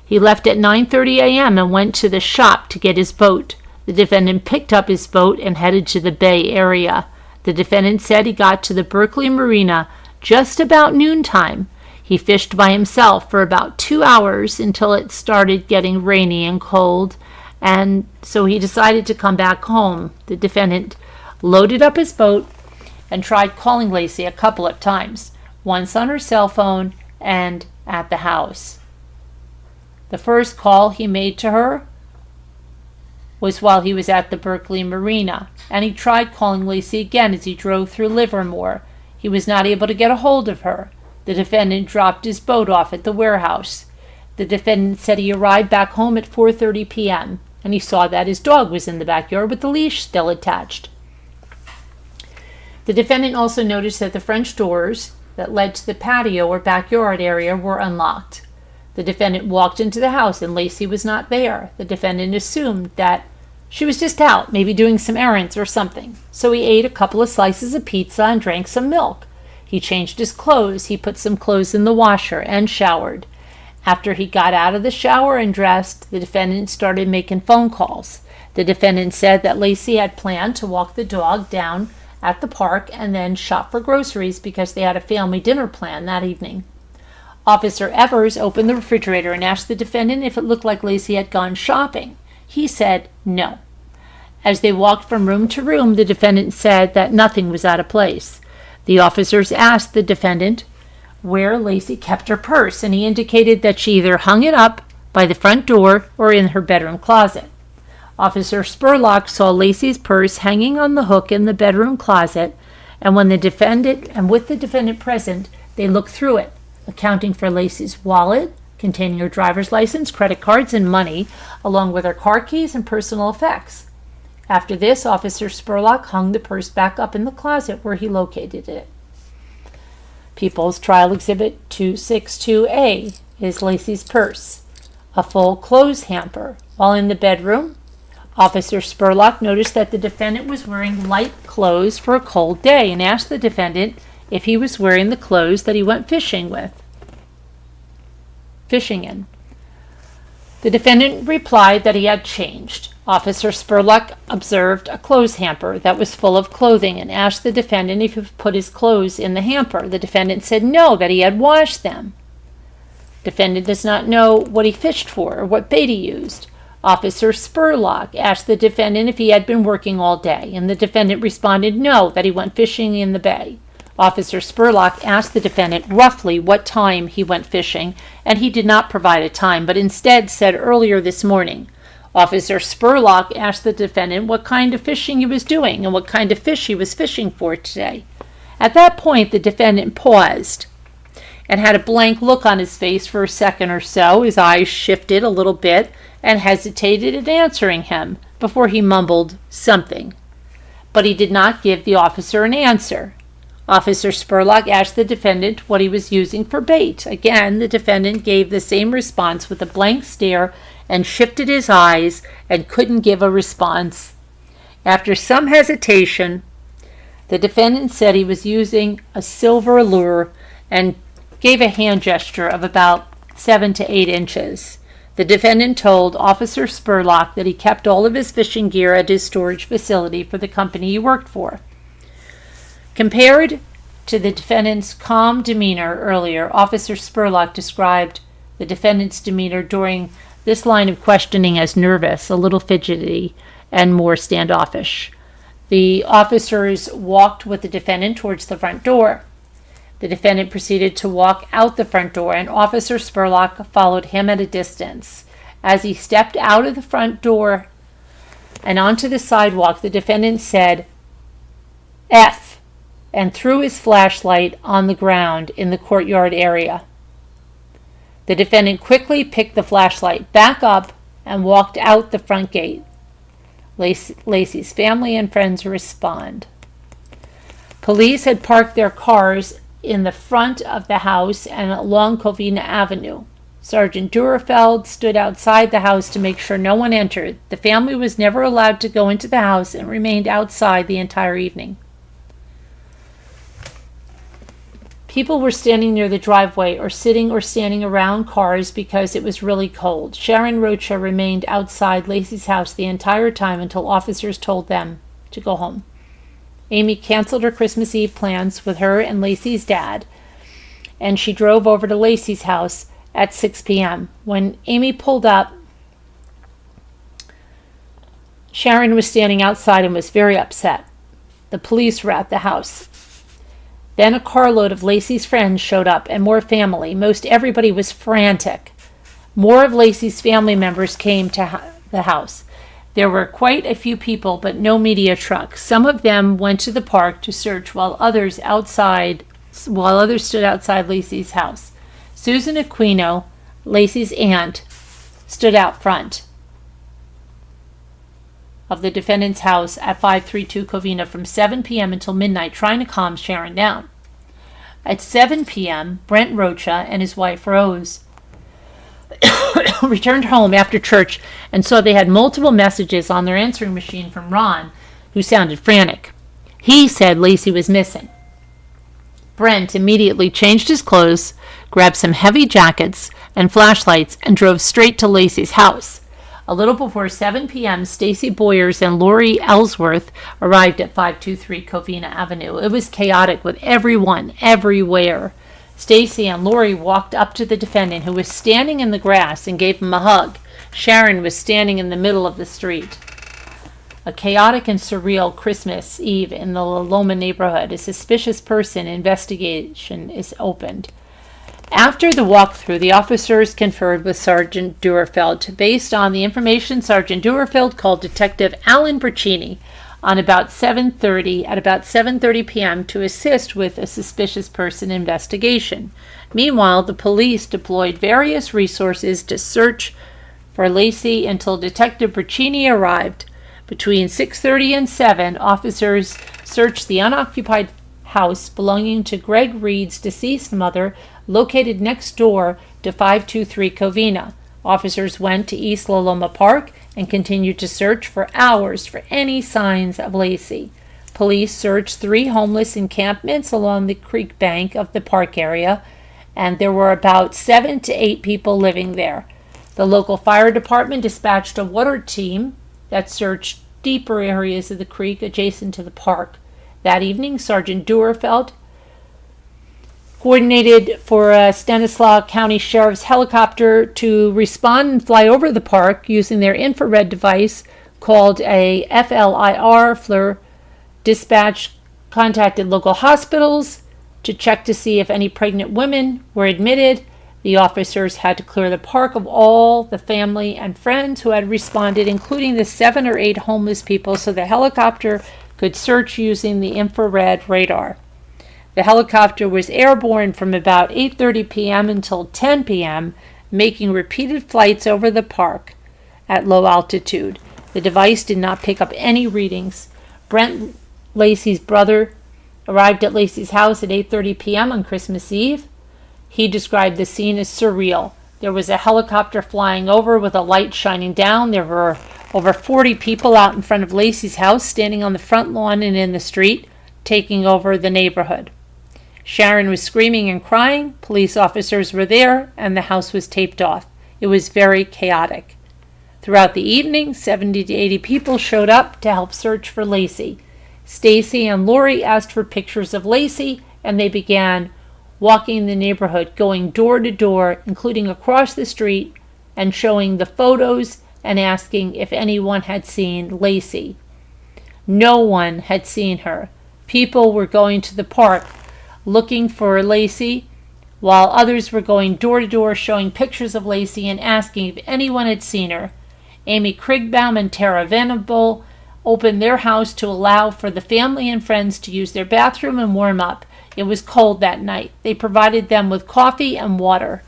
He left at 9:30 a.m. and went to the shop to get his boat. The defendant picked up his boat and headed to the Bay Area. The defendant said he got to the Berkeley Marina just about noontime. He fished by himself for about 2 hours until it started getting rainy and cold, and so he decided to come back home. The defendant loaded up his boat and tried calling Laci a couple of times, once on her cell phone and at the house. The first call he made to her was while he was at the Berkeley Marina, and he tried calling Laci again as he drove through Livermore. He was not able to get a hold of her. The defendant dropped his boat off at the warehouse. The defendant said he arrived back home at 4:30 p.m., and he saw that his dog was in the backyard with the leash still attached. The defendant also noticed that the French doors that led to the patio or backyard area were unlocked. The defendant walked into the house and Laci was not there. The defendant assumed that she was just out, maybe doing some errands or something. So he ate a couple of slices of pizza and drank some milk. He changed his clothes. He put some clothes in the washer and showered. After he got out of the shower and dressed, the defendant started making phone calls. The defendant said that Laci had planned to walk the dog down at the park and then shop for groceries because they had a family dinner plan that evening. Officer Evers opened the refrigerator and asked the defendant if it looked like Laci had gone shopping. He said no. As they walked from room to room, the defendant said that nothing was out of place. The officers asked the defendant where Laci kept her purse, and he indicated that she either hung it up by the front door or in her bedroom closet. Officer Spurlock saw Laci's purse hanging on the hook in the bedroom closet, and with the defendant present, they looked through it, accounting for Laci's wallet, containing her driver's license, credit cards, and money, along with her car keys and personal effects. After this, Officer Spurlock hung the purse back up in the closet where he located it. People's Trial Exhibit 262A is Laci's purse, a full clothes hamper. While in the bedroom, Officer Spurlock noticed that the defendant was wearing light clothes for a cold day and asked the defendant if he was wearing the clothes that he went fishing with. fishing in. The defendant replied that he had changed. Officer Spurlock observed a clothes hamper that was full of clothing and asked the defendant if he put his clothes in the hamper. The defendant said no, that he had washed them. Defendant does not know what he fished for or what bait he used. Officer Spurlock asked the defendant if he had been working all day, and the defendant responded no, that he went fishing in the bay. Officer Spurlock asked the defendant roughly what time he went fishing, and he did not provide a time, but instead said earlier this morning. Officer Spurlock asked the defendant what kind of fishing he was doing and what kind of fish he was fishing for today. At that point, the defendant paused and had a blank look on his face for a second or so. His eyes shifted a little bit and hesitated in answering him before he mumbled something. But he did not give the officer an answer. Officer Spurlock asked the defendant what he was using for bait. Again, the defendant gave the same response with a blank stare and shifted his eyes and couldn't give a response. After some hesitation, the defendant said he was using a silver lure and gave a hand gesture of about 7 to 8 inches. The defendant told Officer Spurlock that he kept all of his fishing gear at his storage facility for the company he worked for. Compared to the defendant's calm demeanor earlier, Officer Spurlock described the defendant's demeanor during this line of questioning as nervous, a little fidgety, and more standoffish. The officers walked with the defendant towards the front door. The defendant proceeded to walk out the front door, and Officer Spurlock followed him at a distance. As he stepped out of the front door and onto the sidewalk, the defendant said, F, and threw his flashlight on the ground in the courtyard area. The defendant quickly picked the flashlight back up and walked out the front gate. Laci's family and friends respond. Police had parked their cars in the front of the house and along Covina Avenue. Sergeant Durfeld stood outside the house to make sure no one entered. The family was never allowed to go into the house and remained outside the entire evening. People were standing near the driveway or sitting or standing around cars because it was really cold. Sharon Rocha remained outside Laci's house the entire time until officers told them to go home. Amy canceled her Christmas Eve plans with her and Laci's dad, and she drove over to Laci's house at 6 p.m. When Amy pulled up, Sharon was standing outside and was very upset. The police were at the house. Then a carload of Laci's friends showed up and more family. Most everybody was frantic. More of Laci's family members came to the house. There were quite a few people, but no media trucks. Some of them went to the park to search while others stood outside Laci's house. Susan Aquino, Laci's aunt, stood out front of the defendant's house at 532 Covina from 7 p.m. until midnight, trying to calm Sharon down. At 7 p.m., Brent Rocha and his wife Rose returned home after church and saw they had multiple messages on their answering machine from Ron, who sounded frantic. He said Laci was missing. Brent immediately changed his clothes, grabbed some heavy jackets and flashlights, and drove straight to Laci's house. A little before 7 p.m., Stacy Boyers and Lori Ellsworth arrived at 523 Covina Avenue. It was chaotic with everyone, everywhere. Stacy and Lori walked up to the defendant, who was standing in the grass, and gave him a hug. Sharon was standing in the middle of the street. A chaotic and surreal Christmas Eve in the La Loma neighborhood. A suspicious person investigation is opened. After the walkthrough, the officers conferred with Sergeant Durfeld. Based on the information, Sergeant Durfeld called Detective Alan Braccini at about 7:30 p.m. to assist with a suspicious person investigation. Meanwhile, the police deployed various resources to search for Laci until Detective Braccini arrived. Between 6:30 and 7, officers searched the unoccupied house belonging to Greg Reed's deceased mother, located next door to 523 Covina. Officers went to East La Loma Park and continued to search for hours for any signs of Laci. Police searched 3 homeless encampments along the creek bank of the park area and there were about 7 to 8 people living there. The local fire department dispatched a water team that searched deeper areas of the creek adjacent to the park. That evening, Sergeant Duerfeld coordinated for a Stanislaus County Sheriff's helicopter to respond and fly over the park using their infrared device called a FLIR, FLIR. Dispatch contacted local hospitals to check to see if any pregnant women were admitted. The officers had to clear the park of all the family and friends who had responded, including the 7 or 8 homeless people, so the helicopter could search using the infrared radar. The helicopter was airborne from about 8:30 p.m. until 10 p.m., making repeated flights over the park at low altitude. The device did not pick up any readings. Brent, Laci's brother, arrived at Laci's house at 8:30 p.m. on Christmas Eve. He described the scene as surreal. There was a helicopter flying over with a light shining down. There were over 40 people out in front of Laci's house, standing on the front lawn and in the street, taking over the neighborhood. Sharon was screaming and crying. Police officers were there, and the house was taped off. It was very chaotic. Throughout the evening, 70 to 80 people showed up to help search for Laci. Stacy and Lori asked for pictures of Laci, and they began walking the neighborhood, going door to door, including across the street, and showing the photos and asking if anyone had seen Laci. No one had seen her. People were going to the park looking for Laci, while others were going door to door showing pictures of Laci and asking if anyone had seen her. Amy Krigbaum and Tara Venable opened their house to allow for the family and friends to use their bathroom and warm up. It was cold that night. They provided them with coffee and water.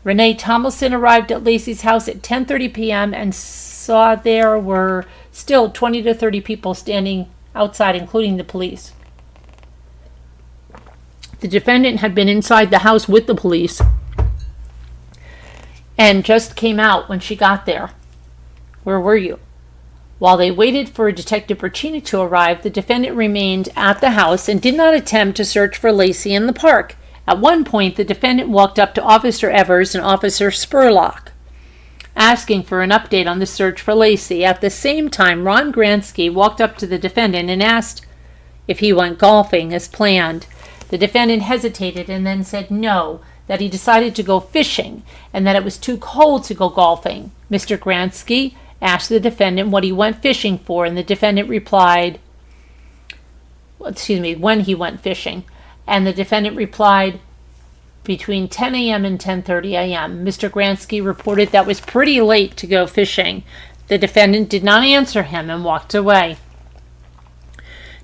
Renee Tomlinson arrived at Laci's house at 10:30 p.m. and saw there were still 20 to 30 people standing outside, including the police. The defendant had been inside the house with the police and just came out when she got there. Where were you? While they waited for Detective Bertini to arrive, the defendant remained at the house and did not attempt to search for Laci in the park. At one point, the defendant walked up to Officer Evers and Officer Spurlock, asking for an update on the search for Laci. At the same time, Ron Gransky walked up to the defendant and asked if he went golfing as planned. The defendant hesitated and then said no, that he decided to go fishing and that it was too cold to go golfing. Mr. Gransky asked the defendant what he went fishing for, and the defendant replied, when he went fishing, and the defendant replied between 10 a.m. and 10:30 a.m. Mr. Gransky reported that was pretty late to go fishing. The defendant did not answer him and walked away.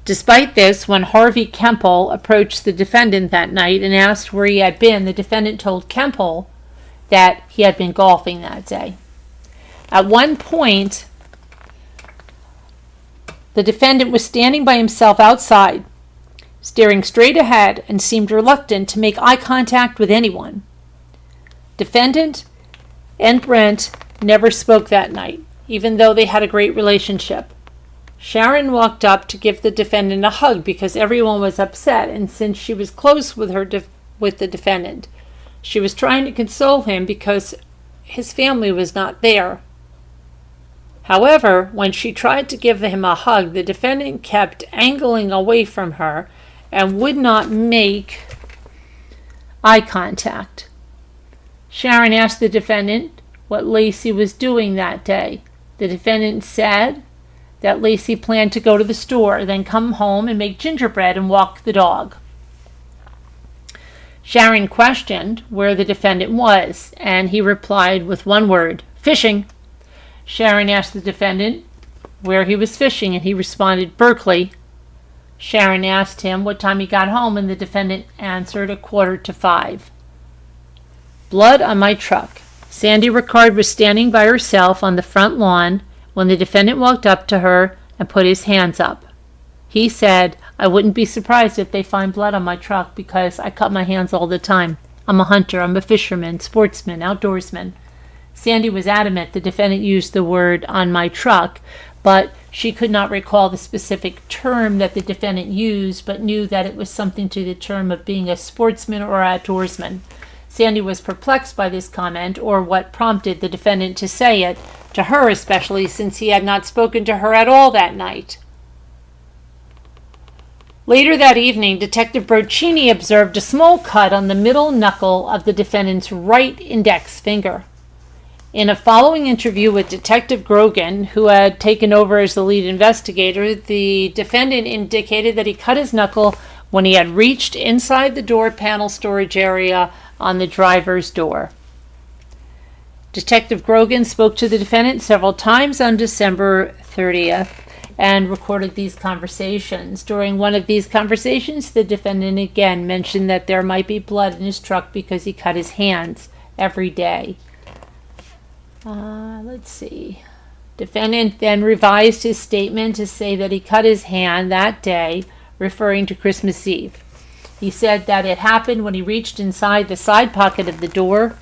Despite this, when Harvey Kempel approached the defendant that night and asked where he had been, the defendant told Kempel that he had been golfing that day. At one point, the defendant was standing by himself outside, staring straight ahead, and seemed reluctant to make eye contact with anyone. Defendant and Brent never spoke that night, even though they had a great relationship. Sharon walked up to give the defendant a hug because everyone was upset, and since she was close with the defendant, she was trying to console him because his family was not there. However, when she tried to give him a hug, the defendant kept angling away from her and would not make eye contact. Sharon asked the defendant what Laci was doing that day. The defendant said that Laci planned to go to the store, then come home and make gingerbread and walk the dog. Sharon questioned where the defendant was, and he replied with one word, fishing. Sharon asked the defendant where he was fishing, and he responded, Berkeley. Sharon asked him what time he got home, and the defendant answered 4:45. Blood on my truck. Sandy Ricard was standing by herself on the front lawn when the defendant walked up to her and put his hands up. He said, I wouldn't be surprised if they find blood on my truck because I cut my hands all the time. I'm a hunter, I'm a fisherman, sportsman, outdoorsman. Sandy was adamant the defendant used the word on my truck, but she could not recall the specific term that the defendant used, but knew that it was something to the term of being a sportsman or outdoorsman. Sandy was perplexed by this comment, or what prompted the defendant to say it, to her especially, since he had not spoken to her at all that night. Later that evening, Detective Broccini observed a small cut on the middle knuckle of the defendant's right index finger. In a following interview with Detective Grogan, who had taken over as the lead investigator, the defendant indicated that he cut his knuckle when he had reached inside the door panel storage area on the driver's door. Detective Grogan spoke to the defendant several times on December 30th and recorded these conversations. During one of these conversations, the defendant again mentioned that there might be blood in his truck because he cut his hands every day. Let's see. Defendant then revised his statement to say that he cut his hand that day, referring to Christmas Eve. He said that it happened when he reached inside the side pocket of the door.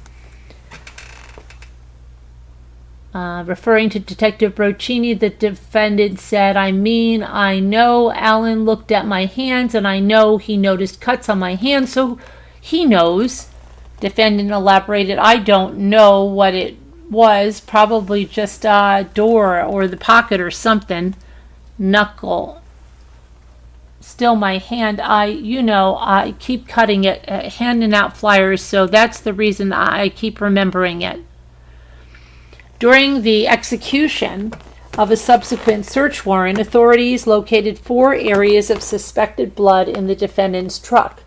Referring to Detective Broccini, the defendant said, I know Alan looked at my hands and I know he noticed cuts on my hands, so he knows. Defendant elaborated, I don't know what it was, probably just a door or the pocket or something. Knuckle. Still my hand, I keep cutting it, handing out flyers, so that's the reason I keep remembering it. During the execution of a subsequent search warrant, authorities located 4 areas of suspected blood in the defendant's truck.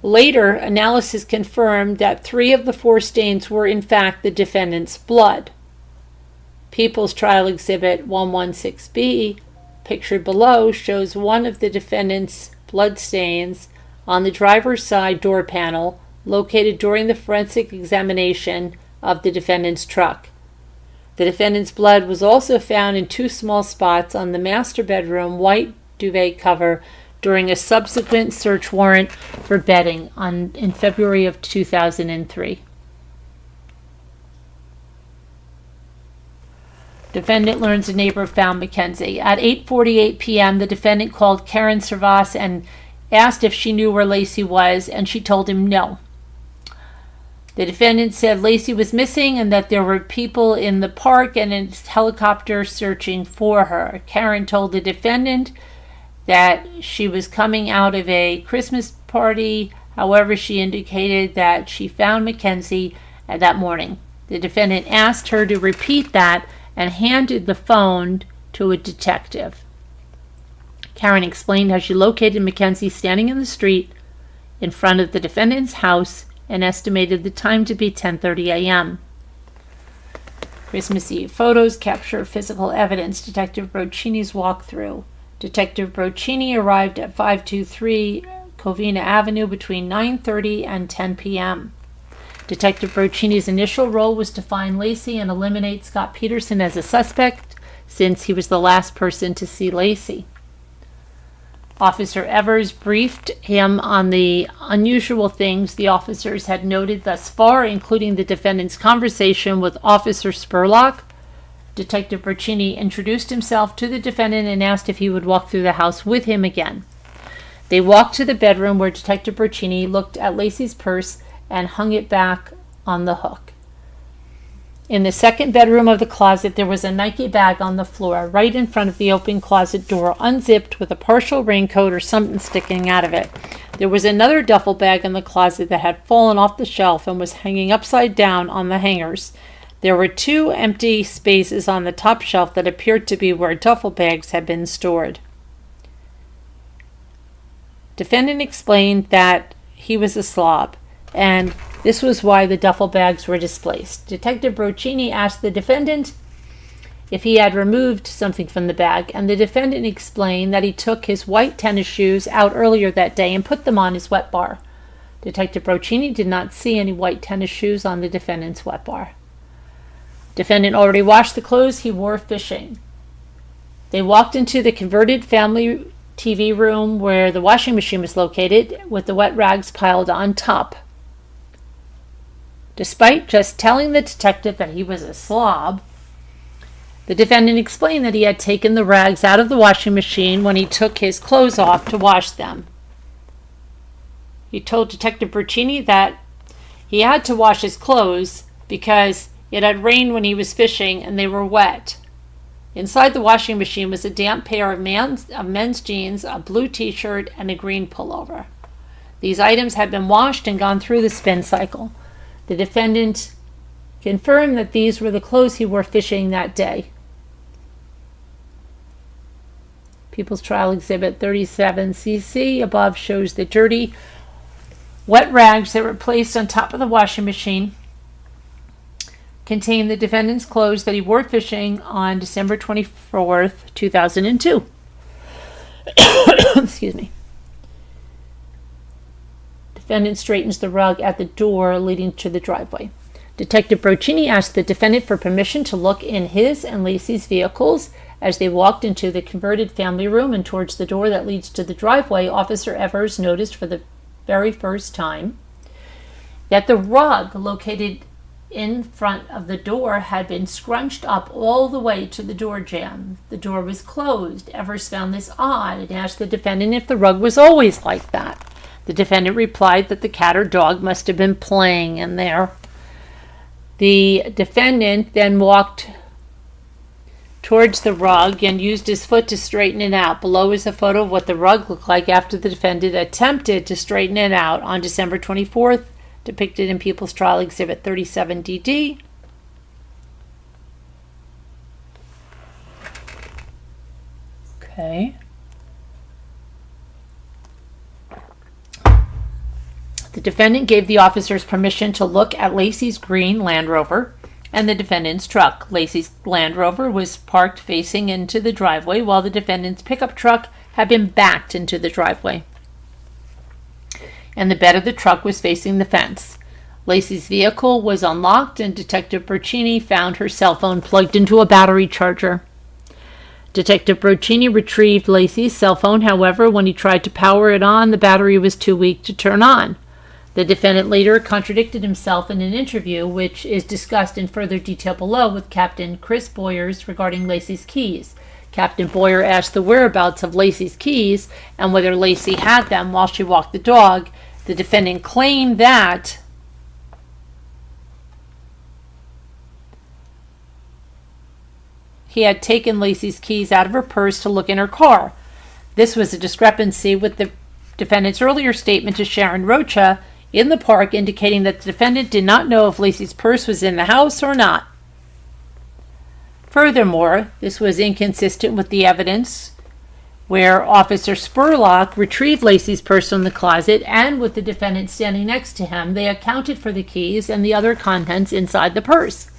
Later, analysis confirmed that 3 of the 4 stains were in fact the defendant's blood. People's Trial Exhibit 116B, pictured below, shows one of the defendant's blood stains on the driver's side door panel located during the forensic examination of the defendant's truck. The defendant's blood was also found in 2 small spots on the master bedroom white duvet cover during a subsequent search warrant for bedding in February of 2003. Defendant learns a neighbor found Mackenzie. At 8:48 p.m., the defendant called Karen Servas and asked if she knew where Laci was, and she told him no. The defendant said Laci was missing and that there were people in the park and a helicopter searching for her. Karen told the defendant that she was coming out of a Christmas party. However, she indicated that she found Mackenzie that morning. The defendant asked her to repeat that and handed the phone to a detective. Karen explained how she located Mackenzie standing in the street in front of the defendant's house and estimated the time to be 10:30 a.m. Christmas Eve photos capture physical evidence. Detective Broccini's walkthrough. Detective Broccini arrived at 523 Covina Avenue between 9:30 and 10 p.m. Detective Broccini's initial role was to find Laci and eliminate Scott Peterson as a suspect, since he was the last person to see Laci. Officer Evers briefed him on the unusual things the officers had noted thus far, including the defendant's conversation with Officer Spurlock. Detective Broccini introduced himself to the defendant and asked if he would walk through the house with him again. They walked to the bedroom where Detective Broccini looked at Laci's purse and hung it back on the hook. In the second bedroom of the closet, there was a Nike bag on the floor, right in front of the open closet door, unzipped with a partial raincoat or something sticking out of it. There was another duffel bag in the closet that had fallen off the shelf and was hanging upside down on the hangers. There were 2 empty spaces on the top shelf that appeared to be where duffel bags had been stored. Defendant explained that he was a slob, and this was why the duffel bags were displaced. Detective Broccini asked the defendant if he had removed something from the bag, and the defendant explained that he took his white tennis shoes out earlier that day and put them on his wet bar. Detective Broccini did not see any white tennis shoes on the defendant's wet bar. Defendant already washed the clothes he wore fishing. They walked into the converted family TV room where the washing machine was located, with the wet rags piled on top. Despite just telling the detective that he was a slob, The defendant explained that he had taken the rags out of the washing machine when he took his clothes off to wash them. He told Detective Bercini that he had to wash his clothes because it had rained when he was fishing and they were wet. Inside the washing machine was a damp pair of men's jeans, a blue t-shirt, and a green pullover. These items had been washed and gone through the spin cycle. The defendant confirmed that these were the clothes he wore fishing that day. People's Trial Exhibit 37cc above shows the dirty, wet rags that were placed on top of the washing machine contain the defendant's clothes that he wore fishing on December 24th, 2002. Excuse me. Defendant straightens the rug at the door leading to the driveway. Detective Bercini asked the defendant for permission to look in his and Laci's vehicles. As they walked into the converted family room and towards the door that leads to the driveway, Officer Evers noticed for the very first time that the rug located in front of the door had been scrunched up all the way to the door jamb. The door was closed. Evers found this odd and asked the defendant if the rug was always like that. The defendant replied that the cat or dog must have been playing in there. The defendant then walked towards the rug and used his foot to straighten it out. Below is a photo of what the rug looked like after the defendant attempted to straighten it out on December 24th, depicted in People's Trial Exhibit 37DD. Okay. The defendant gave the officers permission to look at Laci's green Land Rover and the defendant's truck. Laci's Land Rover was parked facing into the driveway, while the defendant's pickup truck had been backed into the driveway, and the bed of the truck was facing the fence. Laci's vehicle was unlocked, and Detective Bercini found her cell phone plugged into a battery charger. Detective Bercini retrieved Laci's cell phone. However, when he tried to power it on, the battery was too weak to turn on. The defendant later contradicted himself in an interview, which is discussed in further detail below with Captain Chris Boyers regarding Laci's keys. Captain Boyer asked the whereabouts of Laci's keys and whether Laci had them while she walked the dog. The defendant claimed that he had taken Laci's keys out of her purse to look in her car. This was a discrepancy with the defendant's earlier statement to Sharon Rocha in the park, indicating that the defendant did not know if Laci's purse was in the house or not. Furthermore, this was inconsistent with the evidence where Officer Spurlock retrieved Laci's purse from the closet, and with the defendant standing next to him, they accounted for the keys and the other contents inside the purse.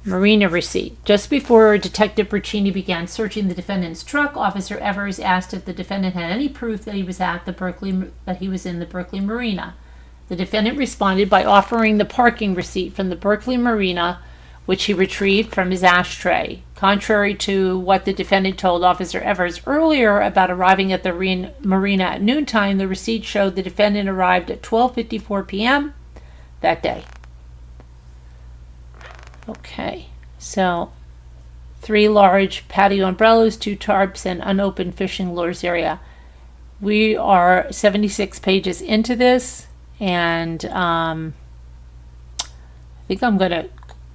Marina receipt. Just before Detective Bercini began searching the defendant's truck, Officer Evers asked if the defendant had any proof that he was in the Berkeley Marina. The defendant responded by offering the parking receipt from the Berkeley Marina, which he retrieved from his ashtray. Contrary to what the defendant told Officer Evers earlier about arriving at the marina at noontime, the receipt showed the defendant arrived at 12:54 p.m. that day. Okay, so 3 large patio umbrellas, 2 tarps, and unopened fishing lures area. We are 76 pages into this, and I think I'm going to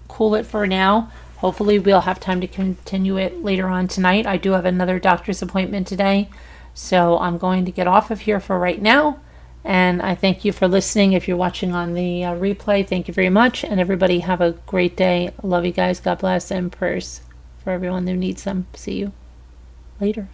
cool it for now. Hopefully we'll have time to continue it later on tonight. I do have another doctor's appointment today, so I'm going to get off of here for right now. And I thank you for listening. If you're watching on the replay, thank you very much. And everybody have a great day. Love you guys. God bless, and prayers for everyone who needs them. See you later.